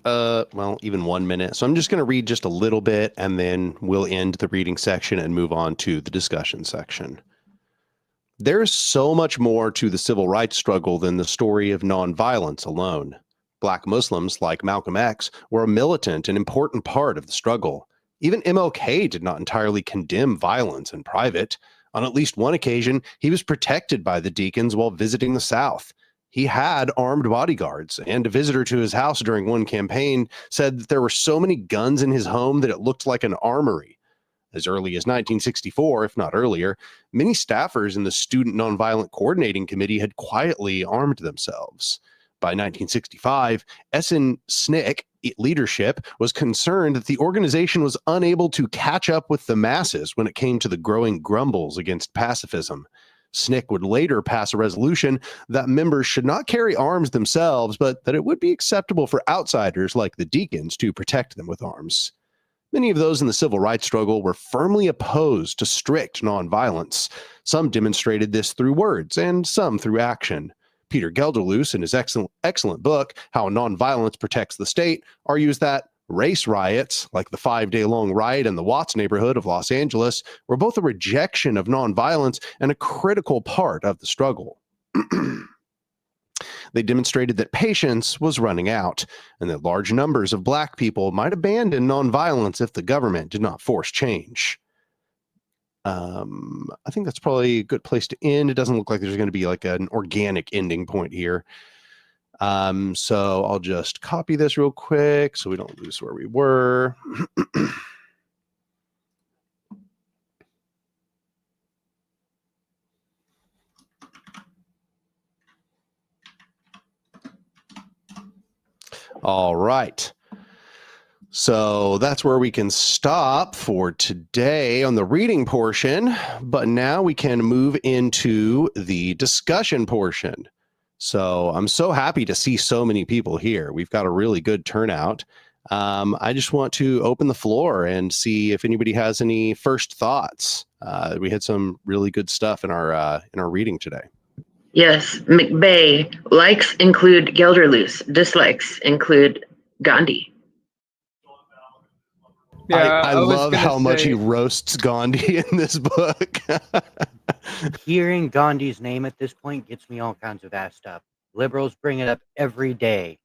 A: even 1 minute. So I'm just going to read just a little bit, and then we'll end the reading section and move on to the discussion section. There's so much more to the civil rights struggle than the story of nonviolence alone. Black Muslims, like Malcolm X, were a militant and important part of the struggle. Even MLK did not entirely condemn violence in private. On at least one occasion, he was protected by the Deacons while visiting the South. He had armed bodyguards, and a visitor to his house during one campaign said that there were so many guns in his home that it looked like an armory. As early as 1964, if not earlier, many staffers in the Student Nonviolent Coordinating Committee had quietly armed themselves. By 1965, SNCC leadership was concerned that the organization was unable to catch up with the masses when it came to the growing grumbles against pacifism. SNCC would later pass a resolution that members should not carry arms themselves, but that it would be acceptable for outsiders like the Deacons to protect them with arms. Many of those in the civil rights struggle were firmly opposed to strict nonviolence. Some demonstrated this through words and some through action. Peter Gelderloos, in his excellent book, How Nonviolence Protects the State, argues that race riots, like the 5-day-long riot in the Watts neighborhood of Los Angeles, were both a rejection of nonviolence and a critical part of the struggle. They demonstrated that patience was running out, and that large numbers of Black people might abandon nonviolence if the government did not force change. I think that's probably a good place to end. It doesn't look like there's going to be like an organic ending point here. So I'll just copy this real quick so we don't lose where we were. All right. So that's where we can stop for today on the reading portion, but now we can move into the discussion portion. So I'm so happy to see so many people here. We've got a really good turnout. I just want to open the floor and see if anybody has any first thoughts. We had some really good stuff in our reading today.
C: Yes, McBay. Likes include Gelderloos. Dislikes include Gandhi.
F: Yeah,
A: I
F: was
A: love
F: gonna
A: how much he
F: say-
A: roasts Gandhi in this book.
B: Hearing Gandhi's name at this point gets me all kinds of assed up. Liberals bring it up every day.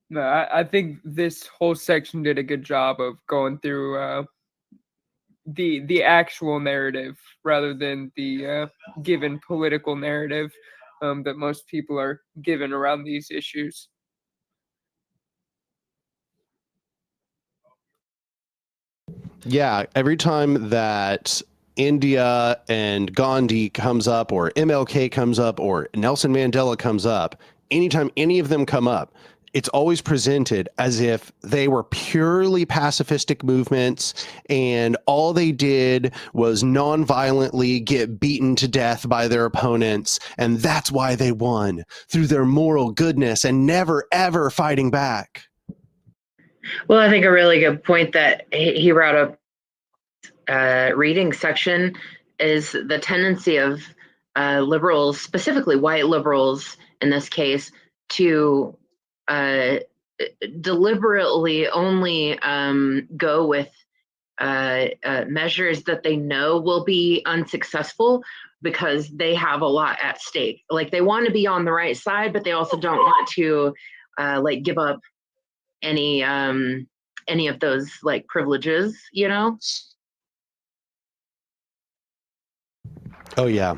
F: No, I think this whole section did a good job of going through the actual narrative rather than the given political narrative that most people are given around these issues.
A: Yeah, every time that India and Gandhi comes up, or MLK comes up, or Nelson Mandela comes up, anytime any of them come up, it's always presented as if they were purely pacifistic movements and all they did was non-violently get beaten to death by their opponents, and that's why they won, through their moral goodness and never ever fighting back.
C: Well, I think a really good point that he brought up reading section is the tendency of liberals, specifically white liberals in this case, to deliberately only go with measures that they know will be unsuccessful because they have a lot at stake. Like they want to be on the right side, but they also don't want to like give up any of those like privileges, you know?
A: Oh, yeah.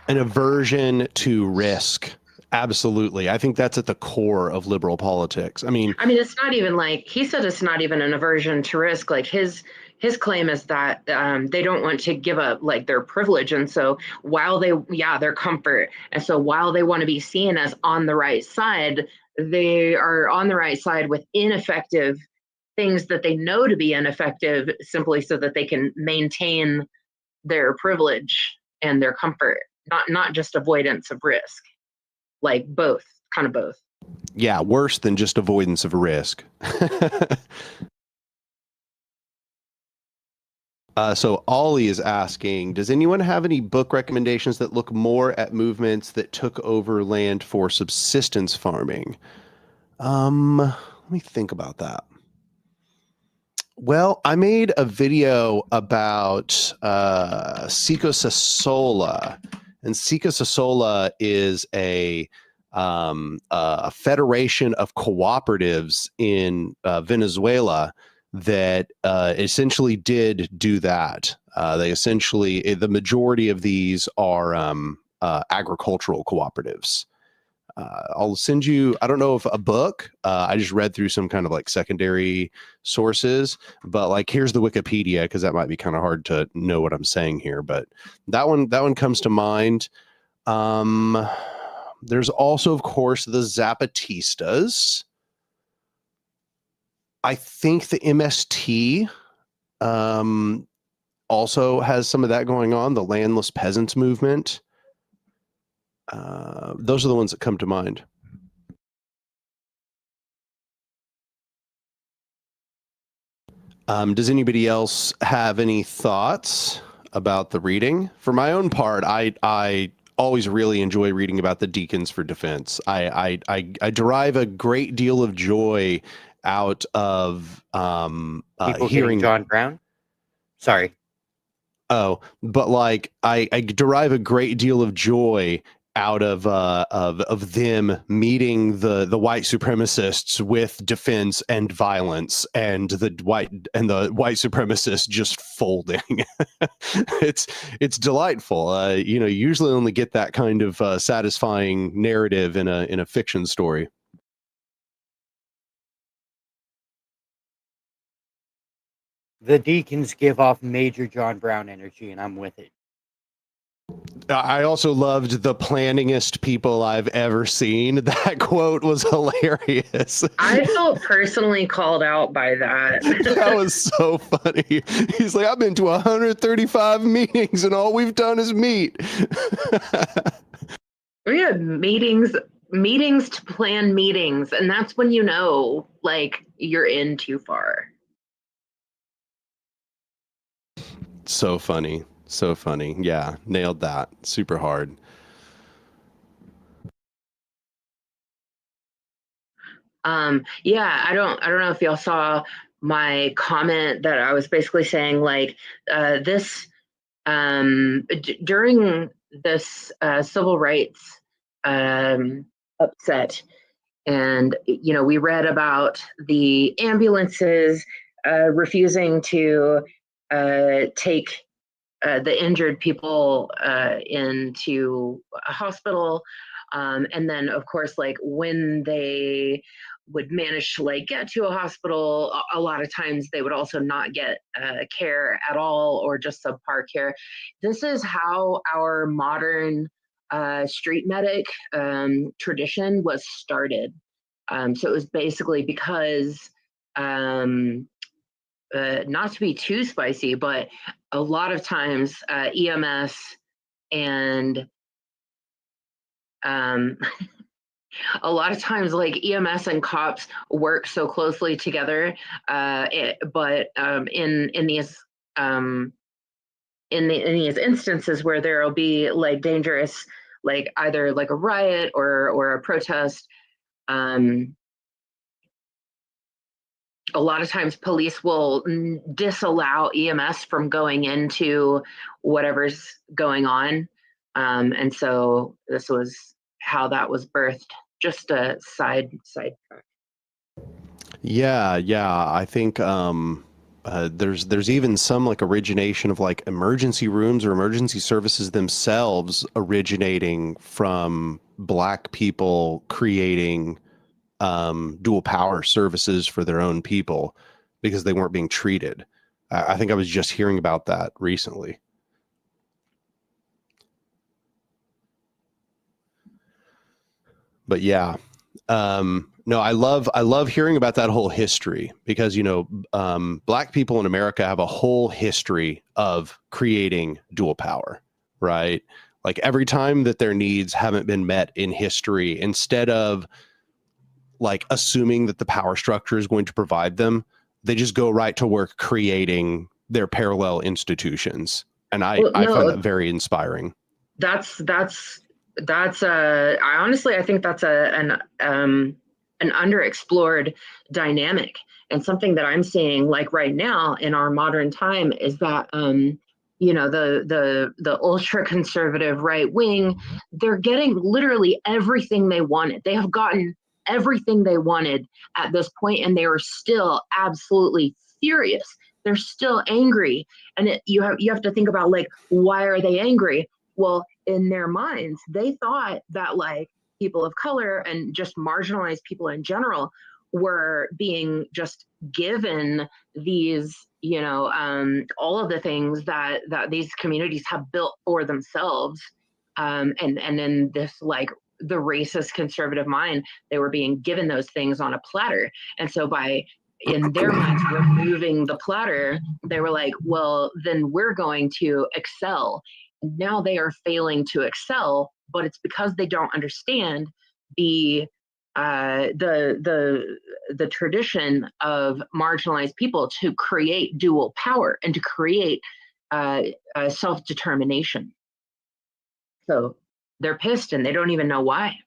A: An aversion to risk. Absolutely. I think that's at the core of liberal politics. I mean,
C: it's not even like he said it's not even an aversion to risk. Like his claim is that they don't want to give up like their privilege. And so while their comfort. And so while they want to be seen as on the right side, they are on the right side with ineffective things that they know to be ineffective simply so that they can maintain their privilege and their comfort, not just avoidance of risk, like both, kind of both.
A: yeah, worse than just avoidance of risk. So Ollie is asking, does anyone have any book recommendations that look more at movements that took over land for subsistence farming? Let me think about that. Well, I made a video about Siko Sasola, and Siko Sasola is a federation of cooperatives in Venezuela that essentially did do that. They essentially, the majority of these are agricultural cooperatives. I'll send you, I don't know if a book, I just read through some kind of like secondary sources, but like here's the Wikipedia, because that might be kind of hard to know what I'm saying here, but that one comes to mind. There's also, of course, the Zapatistas. I think the MST also has some of that going on, the landless peasants movement. Those are the ones that come to mind. Does anybody else have any thoughts about the reading? For my own part, I always really enjoy reading about the Deacons for Defense. I derive a great deal of joy out of
B: People
A: hearing
B: getting John Brown. Sorry.
A: Oh, but like I derive a great deal of joy out of them meeting the white supremacists with defense and violence, and the white supremacists just folding. it's delightful. You usually only get that kind of satisfying narrative in a fiction story.
B: The Deacons give off major John Brown energy, and I'm with it.
A: I also loved the planningest people I've ever seen. That quote was hilarious.
C: I felt personally called out by that.
A: That was so funny. He's like, I've been to 135 meetings and all we've done is meet.
C: We had meetings to plan meetings, and that's when you know, like, you're in too far.
A: So funny. So funny. Yeah, nailed that. Super hard.
C: Yeah, I don't know if y'all saw my comment that I was basically saying, like, this during this civil rights upset, and we read about the ambulances refusing to take the injured people into a hospital, and then of course, like, when they would manage to, like, get to a hospital, a lot of times they would also not get care at all, or just subpar care. This is how our modern street medic tradition was started. So it was basically because, not to be too spicy, but a lot of times EMS and a lot of times, like, EMS and cops work so closely together, but in these in these instances where there will be, like, dangerous, like, either like a riot or a protest, a lot of times police will disallow EMS from going into whatever's going on. And so this was how that was birthed. Just a side track.
A: Yeah, I think there's even some, like, origination of, like, emergency rooms or emergency services themselves originating from Black people creating dual power services for their own people because they weren't being treated. I think I was just hearing about that recently. But yeah, no, I love hearing about that whole history because, Black people in America have a whole history of creating dual power, right? Like, every time that their needs haven't been met in history, instead of, like, assuming that the power structure is going to provide them, they just go right to work creating their parallel institutions. And I find that very inspiring.
C: That's I honestly, I think that's an underexplored dynamic, and something that I'm seeing, like, right now in our modern time, is that the ultra conservative right wing, they're getting literally everything they wanted. They have gotten everything they wanted at this point, and they are still absolutely furious. They're still angry, and you have to think about, like, why are they angry? Well, in their minds, they thought that, like, people of color and just marginalized people in general were being just given these, all of the things that these communities have built for themselves. And in this, like, the racist conservative mind, they were being given those things on a platter. And so by, in their minds, removing the platter, they were like, well, then we're going to excel. Now they are failing to excel, but it's because they don't understand the tradition of marginalized people to create dual power and to create self-determination. So they're pissed and they don't even know why.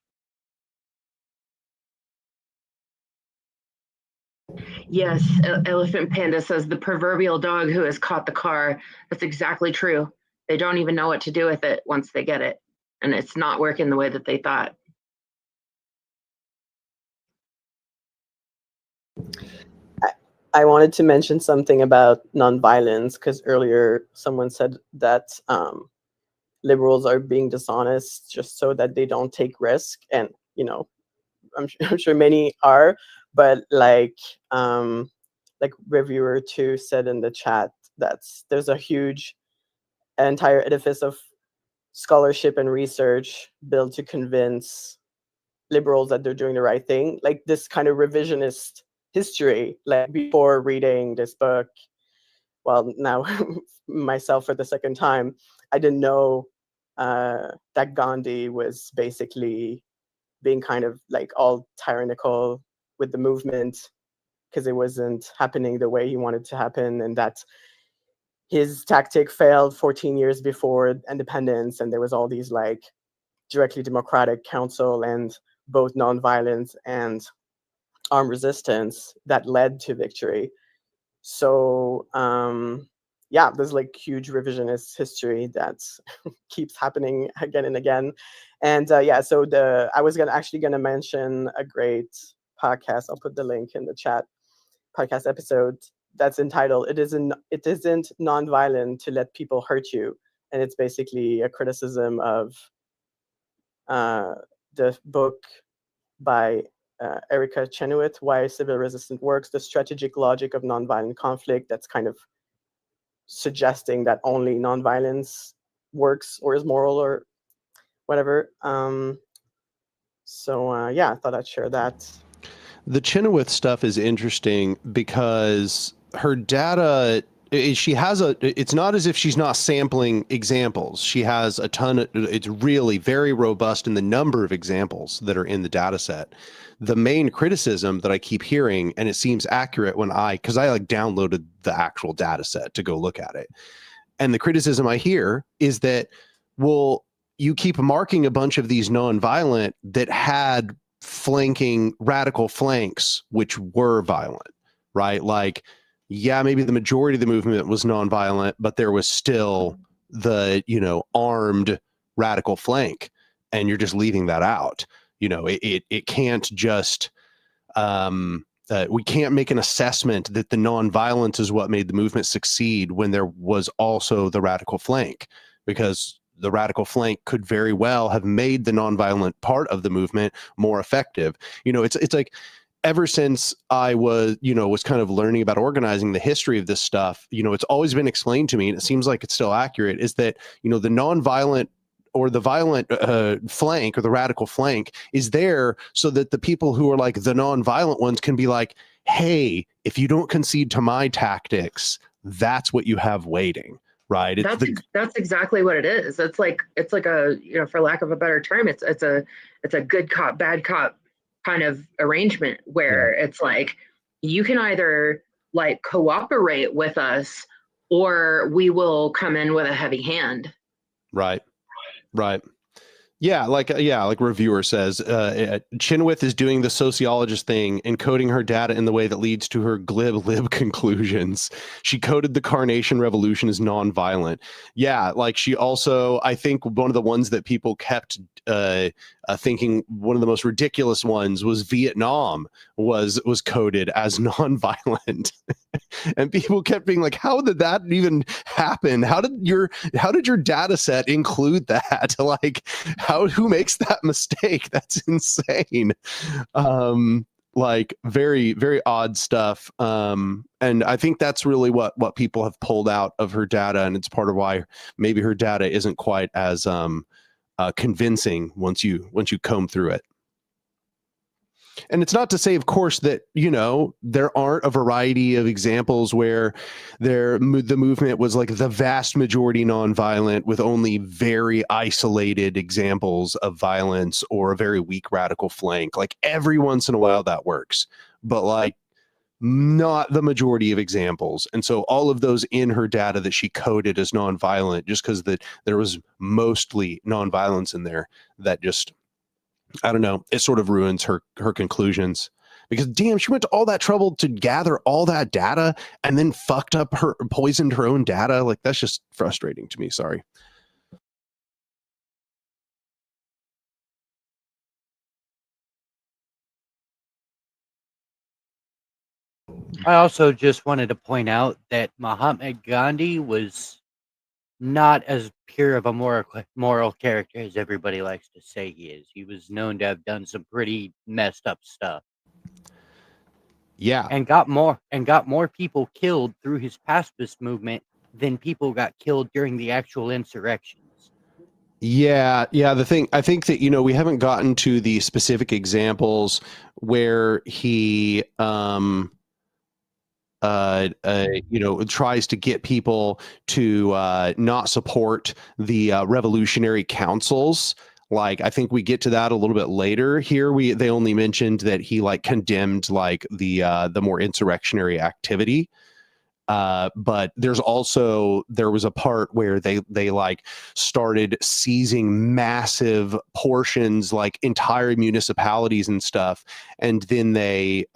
C: Yes, Elephant Panda says the proverbial dog who has caught the car. That's exactly true. They don't even know what to do with it once they get it, and it's not working the way that they thought.
D: I wanted to mention something about nonviolence because earlier someone said that liberals are being dishonest just so that they don't take risk, and I'm sure many are, but like reviewer 2 said in the chat, there's a huge entire edifice of scholarship and research built to convince liberals that they're doing the right thing, like this kind of revisionist history. Like before reading this book, well, now myself for the second time, I didn't know that Gandhi was basically being kind of like all tyrannical with the movement because it wasn't happening the way he wanted to happen, and that his tactic failed 14 years before independence, and there was all these like directly democratic council and both nonviolence and armed resistance that led to victory. So yeah, there's like huge revisionist history that keeps happening again and again. And yeah, so I was actually gonna mention a great podcast. I'll put the link in the chat. Podcast episode that's entitled "It Isn't Nonviolent to Let People Hurt You," and it's basically a criticism of the book by Erica Chenoweth, "Why Civil Resistance Works: The Strategic Logic of Nonviolent Conflict." That's kind of suggesting that only nonviolence works or is moral or whatever. So yeah, I thought I'd share that.
A: The Chenoweth stuff is interesting because her data, she has it's not as if she's not sampling examples. She has a ton it's really very robust in the number of examples that are in the data set. The main criticism that I keep hearing, and it seems accurate because I like downloaded the actual data set to go look at it. And the criticism I hear is that, well, you keep marking a bunch of these nonviolent that had flanking radical flanks, which were violent, right? Like, yeah, maybe the majority of the movement was nonviolent, but there was still the, armed radical flank, and you're just leaving that out. It can't just, we can't make an assessment that the nonviolence is what made the movement succeed when there was also the radical flank, because the radical flank could very well have made the nonviolent part of the movement more effective. It's like, ever since I was kind of learning about organizing, the history of this stuff, it's always been explained to me, and it seems like it's still accurate, is that, the nonviolent or the violent flank, or the radical flank, is there so that the people who are like the nonviolent ones can be like, hey, if you don't concede to my tactics, that's what you have waiting. Right.
C: That's exactly what it is. It's like a, for lack of a better term, it's a good cop, bad cop kind of arrangement where it's like, you can either like cooperate with us or we will come in with a heavy hand.
A: Right. Yeah, like reviewer says, Chenoweth is doing the sociologist thing, encoding her data in the way that leads to her glib conclusions. She coded the Carnation Revolution as nonviolent. Yeah, like she also, I think one of the ones that people kept thinking one of the most ridiculous ones was Vietnam was coded as nonviolent. And people kept being like, how did that even happen? How did your data set include that? Like, who makes that mistake? That's insane. Like very, very odd stuff. And I think that's really what people have pulled out of her data. And it's part of why maybe her data isn't quite as convincing once you comb through it. And it's not to say, of course, that, there aren't a variety of examples where the movement was like the vast majority nonviolent with only very isolated examples of violence or a very weak radical flank. Like every once in a while that works, but like not the majority of examples. And so all of those in her data that she coded as nonviolent, just because there was mostly nonviolence in there, that just, I don't know, it sort of ruins her conclusions, because damn, she went to all that trouble to gather all that data and then poisoned her own data. Like, that's just frustrating to me. Sorry.
B: I also just wanted to point out that Mahatma Gandhi was not as pure of a moral character as everybody likes to say he is. He was known to have done some pretty messed up stuff.
A: Yeah.
B: And got more people killed through his pacifist movement than people got killed during the actual insurrections.
A: Yeah, the thing, I think that, we haven't gotten to the specific examples where he tries to get people to not support the revolutionary councils. Like, I think we get to that a little bit later. Here they only mentioned that he like condemned like the more insurrectionary activity. But there was a part where they like started seizing massive portions, like entire municipalities and stuff. And then they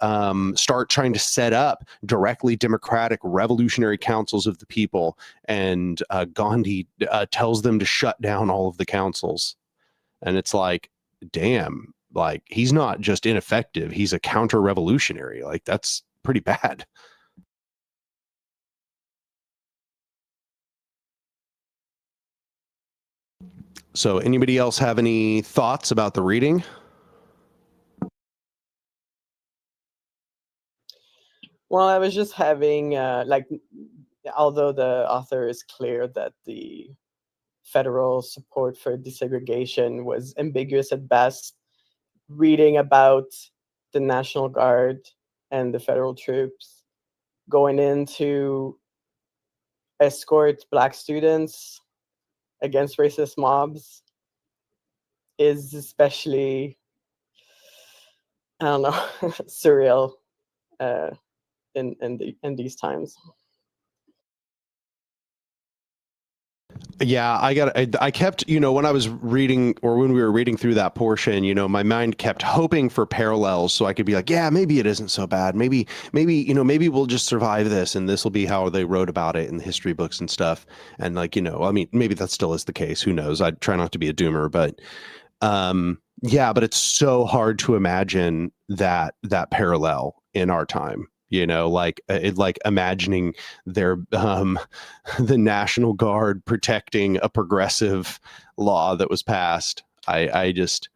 A: start trying to set up directly democratic revolutionary councils of the people. And Gandhi tells them to shut down all of the councils. And it's like, damn, like he's not just ineffective, he's a counter-revolutionary. Like, that's pretty bad. So anybody else have any thoughts about the reading?
D: Well, I was just having although the author is clear that the federal support for desegregation was ambiguous at best, reading about the National Guard and the federal troops going in to escort Black students against racist mobs is especially, I don't know, surreal in these times.
A: Yeah, I kept, when I was reading, or when we were reading through that portion, my mind kept hoping for parallels so I could be like, yeah, maybe it isn't so bad. Maybe, maybe we'll just survive this and this will be how they wrote about it in the history books and stuff. And like, I mean, maybe that still is the case. Who knows? I try not to be a doomer, but yeah, but it's so hard to imagine that parallel in our time. Like imagining their the National Guard protecting a progressive law that was passed. I just,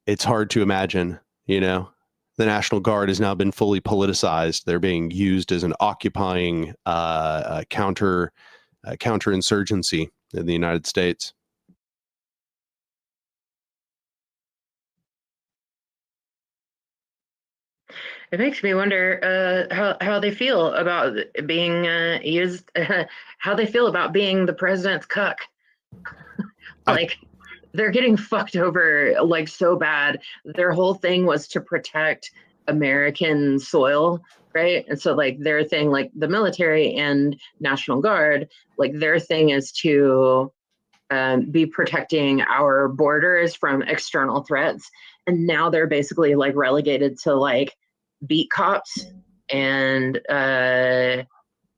A: it's hard to imagine. The National Guard has now been fully politicized. They're being used as an occupying counterinsurgency in the United States.
C: It makes me wonder how they feel about being used, how they feel about being the president's cuck. Like, they're getting fucked over like so bad. Their whole thing was to protect American soil, right? And so like their thing, like the military and National Guard, like their thing is to be protecting our borders from external threats. And now they're basically like relegated to like beat cops and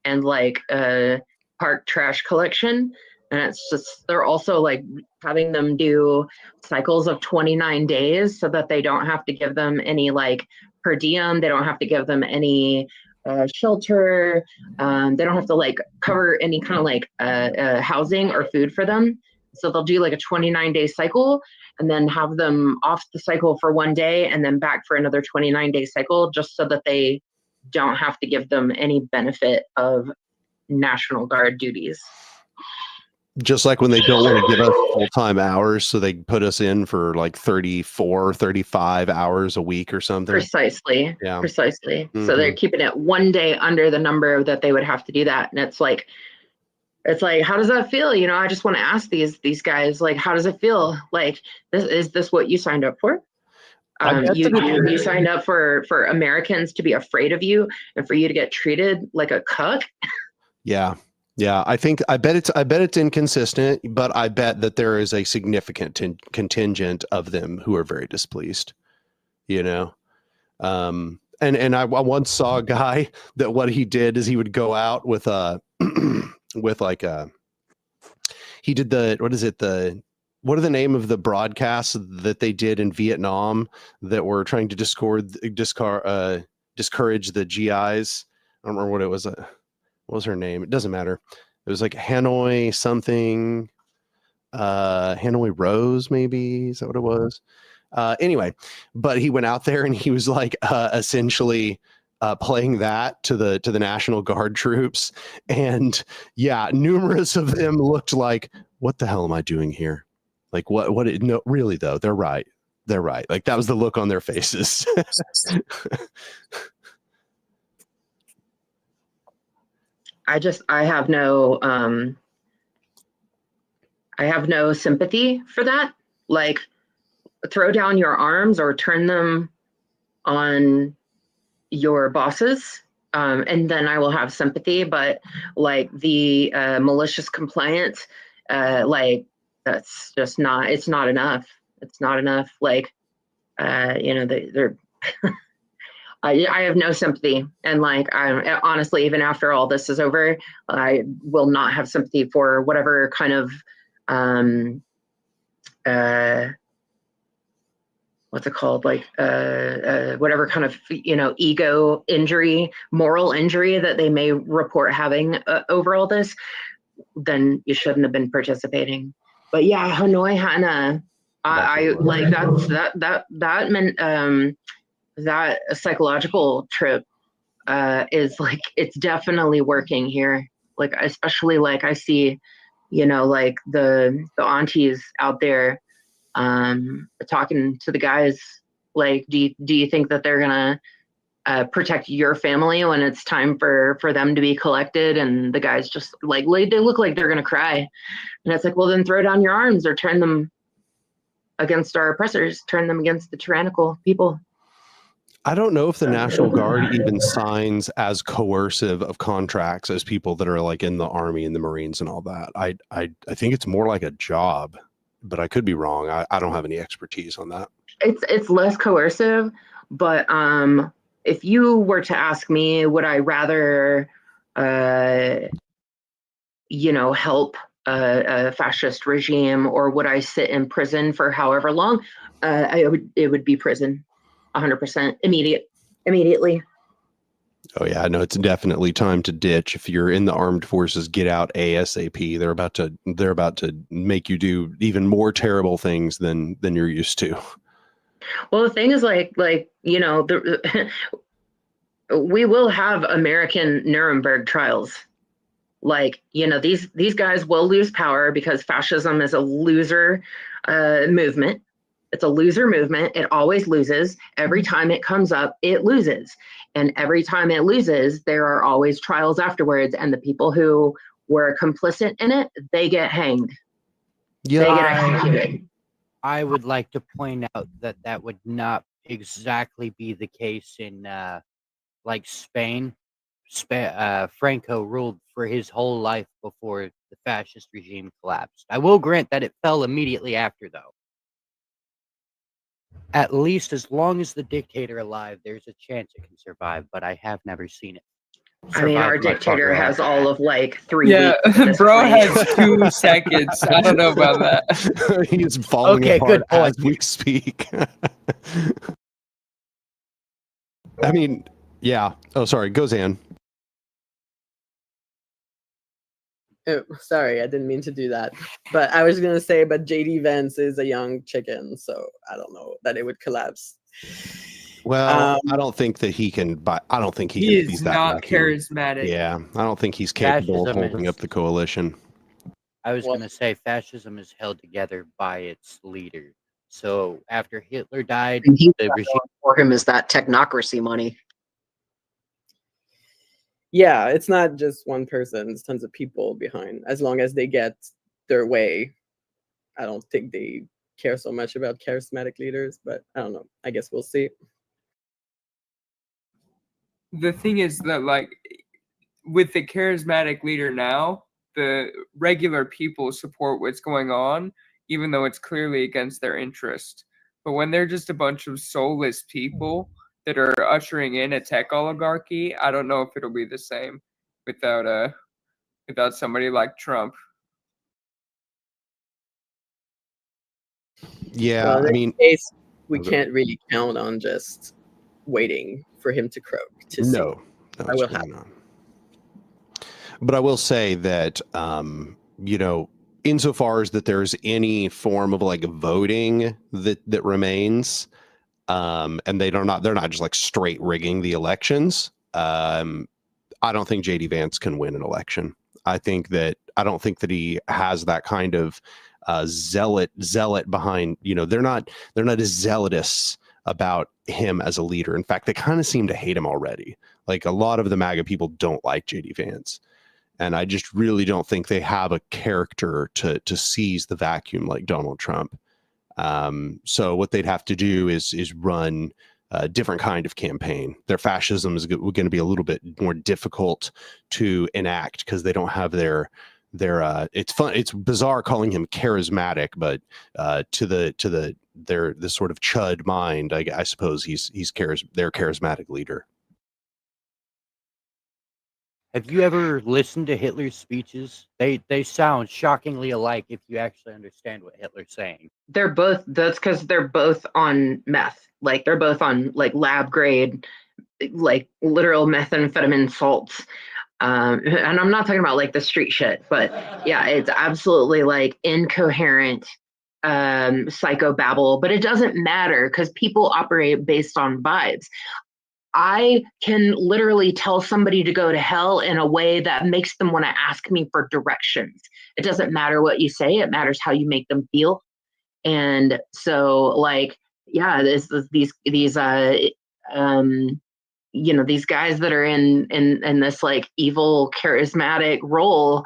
C: like park trash collection. And it's just, they're also like having them do cycles of 29 days so that they don't have to give them any like per diem. They don't have to give them any shelter. They don't have to like cover any kind of like housing or food for them. So they'll do like a 29-day cycle and then have them off the cycle for one day and then back for another 29-day cycle, just so that they don't have to give them any benefit of National Guard duties.
A: Just like when they don't want to give us full-time hours, so they put us in for like 34, 35 hours a week or something.
C: Precisely.
A: Yeah.
C: Precisely.
A: Mm-hmm.
C: So they're keeping it one day under the number that they would have to do that. And it's like, how does that feel? I just want to ask these guys, like, how does it feel? Like, is this what you signed up for? You signed up for Americans to be afraid of you and for you to get treated like a cuck?
A: Yeah. I bet it's inconsistent, but I bet that there is a significant contingent of them who are very displeased, and I once saw a guy that what he did is he would go out with a with like he did what are the name of the broadcasts that they did in Vietnam that were trying to discourage the GIs? I don't remember what it was. What was her name? It doesn't matter. It was like Hanoi something, Hanoi Rose, maybe. Is that what it was? Anyway, but he went out there and he was like essentially playing that to the National Guard troops. And yeah, numerous of them looked like, what the hell am I doing here? Like no, really though, they're right. They're right. Like that was the look on their faces.
C: I have no sympathy for that. Like, throw down your arms or turn them on your bosses, and then I will have sympathy. But like the malicious compliance, like that's just not. It's not enough. It's not enough. Like, they're. I have no sympathy, and like I honestly, even after all this is over, I will not have sympathy for whatever kind of what's it called, like whatever kind of ego injury, moral injury that they may report having over all this. Then you shouldn't have been participating. But yeah, Hanoi Hana, I like that meant that psychological trip is like, it's definitely working here. Like, especially like I see, like the aunties out there talking to the guys, like, do you think that they're gonna protect your family when it's time for them to be collected? And the guys just like they look like they're gonna cry, and it's like, well, then throw down your arms or turn them against our oppressors, turn them against the tyrannical people.
A: I don't know if the National Guard even signs as coercive of contracts as people that are like in the Army and the Marines and all that. I think it's more like a job, but I could be wrong. I don't have any expertise on that.
C: It's less coercive, but if you were to ask me, would I rather help a fascist regime, or would I sit in prison for however long? It would be prison. 100% immediately.
A: Oh yeah, I know it's definitely time to ditch. If you're in the armed forces, get out ASAP. They're about to make you do even more terrible things than you're used to.
C: Well, the thing is, we will have American Nuremberg trials. Like, these guys will lose power because fascism is a loser movement. It's a loser movement. It always loses. Every time it comes up, it loses. And every time it loses, there are always trials afterwards. And the people who were complicit in it, they get hanged.
A: Yeah.
C: They get executed.
B: I would like to point out that would not exactly be the case in like Spain. Franco ruled for his whole life before the fascist regime collapsed. I will grant that it fell immediately after, though. At least as long as the dictator alive, there's a chance it can survive, but I have never seen it.
C: I mean, our dictator has all of like 3
F: Yeah,
C: weeks.
F: bro has 2 seconds. I don't know about that.
A: He's falling apart as we speak. I mean, yeah. Oh, sorry. Go Zan.
D: Oh, sorry, I didn't mean to do that. But I was gonna say, but JD Vance is a young chicken, so I don't know that it would collapse.
A: Well, I don't think that he can. I don't think
F: He
A: he's
F: is
A: that
F: not
A: lucky.
F: charismatic.
A: Yeah, I don't think he's capable of holding up the coalition.
B: I was going to say fascism is held together by its leader. So after Hitler died,
E: the
B: regime
E: for him is that technocracy money.
D: Yeah, it's not just one person, it's tons of people behind. As long as they get their way, I don't think they care so much about charismatic leaders, but I don't know. I guess we'll see.
F: The thing is that, like, with the charismatic leader now, the regular people support what's going on, even though it's clearly against their interest. But when they're just a bunch of soulless people that are ushering in a tech oligarchy, I don't know if it'll be the same without somebody like Trump.
A: Yeah,
D: Well,
A: I mean,
D: in case we can't really count on just waiting for him to croak to see.
A: no,
D: I will have.
A: not. But I will say that, insofar as that there's any form of like voting that remains, and they're not just like straight rigging the elections. I don't think JD Vance can win an election. I don't think that he has that kind of zealot behind, they're not as zealotous about him as a leader. In fact, they kind of seem to hate him already. Like, a lot of the MAGA people don't like JD Vance. And I just really don't think they have a character to seize the vacuum like Donald Trump. So what they'd have to do is run a different kind of campaign. Their fascism is going to be a little bit more difficult to enact because they don't have their it's bizarre calling him charismatic, but to the sort of chud mind, I suppose he's their charismatic leader.
B: Have you ever listened to Hitler's speeches? They sound shockingly alike if you actually understand what Hitler's saying.
C: That's because they're both on meth. Like, they're both on like lab grade, like literal methamphetamine salts. And I'm not talking about like the street shit, but yeah, it's absolutely like incoherent psychobabble, but it doesn't matter because people operate based on vibes. I can literally tell somebody to go to hell in a way that makes them want to ask me for directions. It doesn't matter what you say, it matters how you make them feel. And so, like, yeah, these these guys that are in this like evil charismatic role,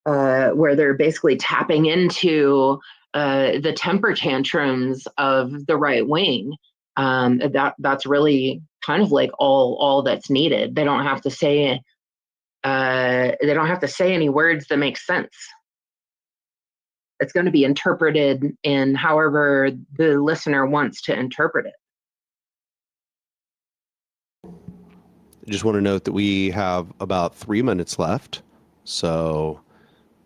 C: where they're basically tapping into the temper tantrums of the right wing. That's really kind of like all that's needed. They don't have to say any words that make sense. It's going to be interpreted in however the listener wants to interpret it.
A: I just want to note that we have about 3 minutes left. So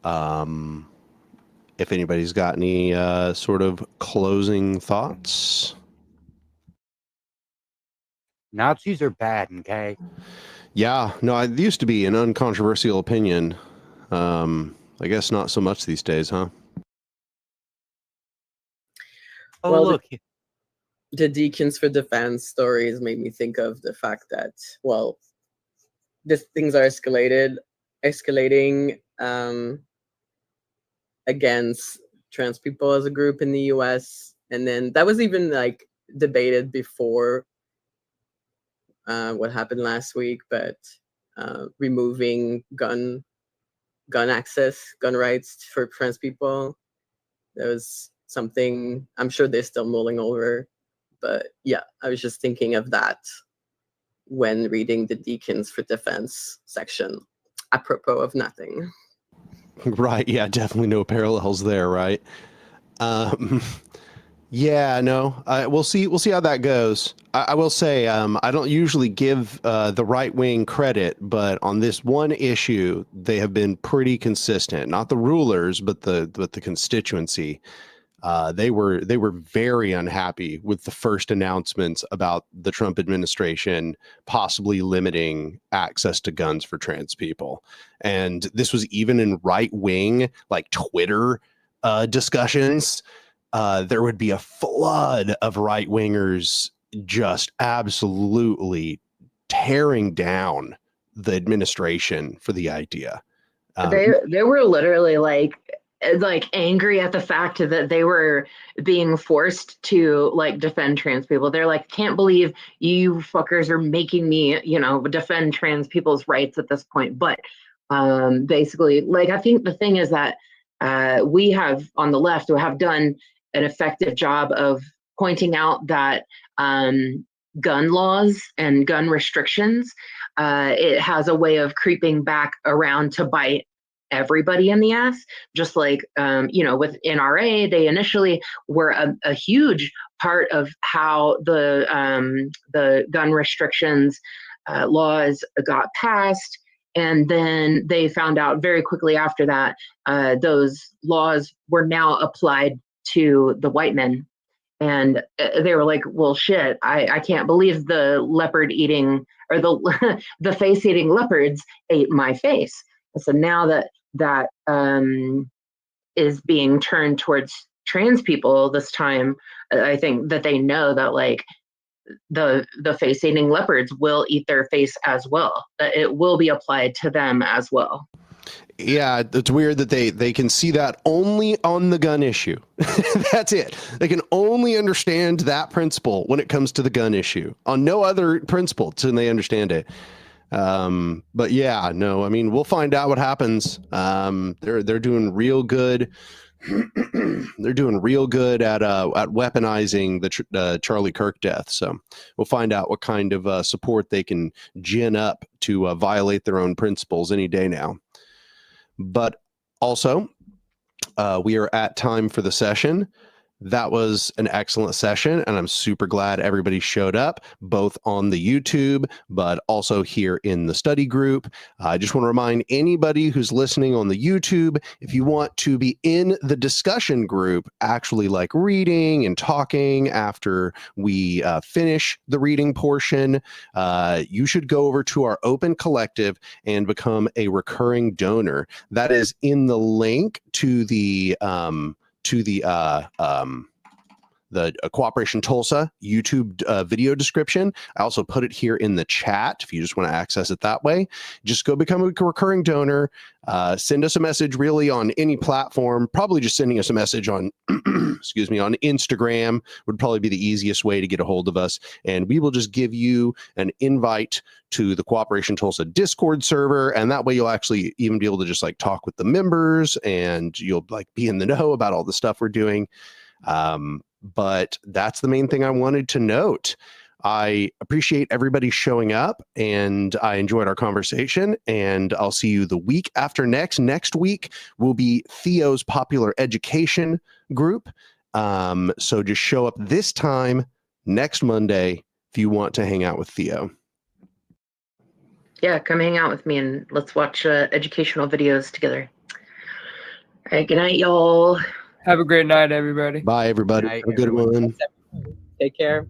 A: if anybody's got any sort of closing thoughts.
B: Nazis are bad, okay?
A: Yeah, no, it used to be an uncontroversial opinion. I guess not so much these days, huh?
B: Oh,
D: Well,
B: look.
D: The Deacons for Defense stories made me think of the fact that, well, things are escalating against trans people as a group in the US. And then that was even like debated before what happened last week, but removing gun access, gun rights for trans people, that was something I'm sure they're still mulling over. But yeah, I was just thinking of that when reading the Deacons for Defense section, apropos of nothing.
A: Right, yeah, definitely no parallels there, right? Yeah, no, we'll see how that goes. I will say, I don't usually give the right wing credit, but on this one issue, they have been pretty consistent. Not the rulers, but the constituency. They were very unhappy with the first announcements about the Trump administration possibly limiting access to guns for trans people, and this was even in right wing like Twitter discussions. There would be a flood of right wingers just absolutely tearing down the administration for the idea.
C: They were literally like angry at the fact that they were being forced to like defend trans people. They're like, can't believe you fuckers are making me, defend trans people's rights at this point. But basically, like, I think the thing is that we have on the left who have done an effective job of pointing out that gun laws and gun restrictions, it has a way of creeping back around to bite everybody in the ass. Just like, with NRA, they initially were a huge part of how the gun restrictions laws got passed. And then they found out very quickly after that, those laws were now applied to the white men. And they were like, well, shit, I can't believe the leopard eating or the face eating leopards ate my face. And so now that is being turned towards trans people this time, I think that they know that like the face eating leopards will eat their face as well, that it will be applied to them as well.
A: Yeah, it's weird that they can see that only on the gun issue. That's it. They can only understand that principle when it comes to the gun issue. On no other principle can they understand it. But yeah, no, I mean, we'll find out what happens. They're doing real good. They're doing real good at weaponizing the Charlie Kirk death. So we'll find out what kind of support they can gin up to violate their own principles any day now. But also, we are at time for the session. That was an excellent session, and I'm super glad everybody showed up, both on the YouTube, but also here in the study group. I just want to remind anybody who's listening on the YouTube, if you want to be in the discussion group, actually like reading and talking after we finish the reading portion, you should go over to our Open Collective and become a recurring donor. That is in the link to the Cooperation Tulsa YouTube video description. I also put it here in the chat if you just want to access it that way. Just go become a recurring donor. Send us a message really on any platform. Probably just sending us a message on, excuse me, on Instagram would probably be the easiest way to get a hold of us. And we will just give you an invite to the Cooperation Tulsa Discord server. And that way you'll actually even be able to just like talk with the members and you'll like be in the know about all the stuff we're doing. But that's the main thing I wanted to note. I appreciate everybody showing up and I enjoyed our conversation, and I'll see you the week after next. Next week will be Theo's Popular Education group. So just show up this time next Monday if you want to hang out with Theo.
C: Yeah, come hang out with me and let's watch educational videos together. All right, good night, y'all.
F: Have a great night, everybody.
A: Bye, everybody.
B: Good night,
A: Have a good
B: everyone.
A: one.
D: Take care.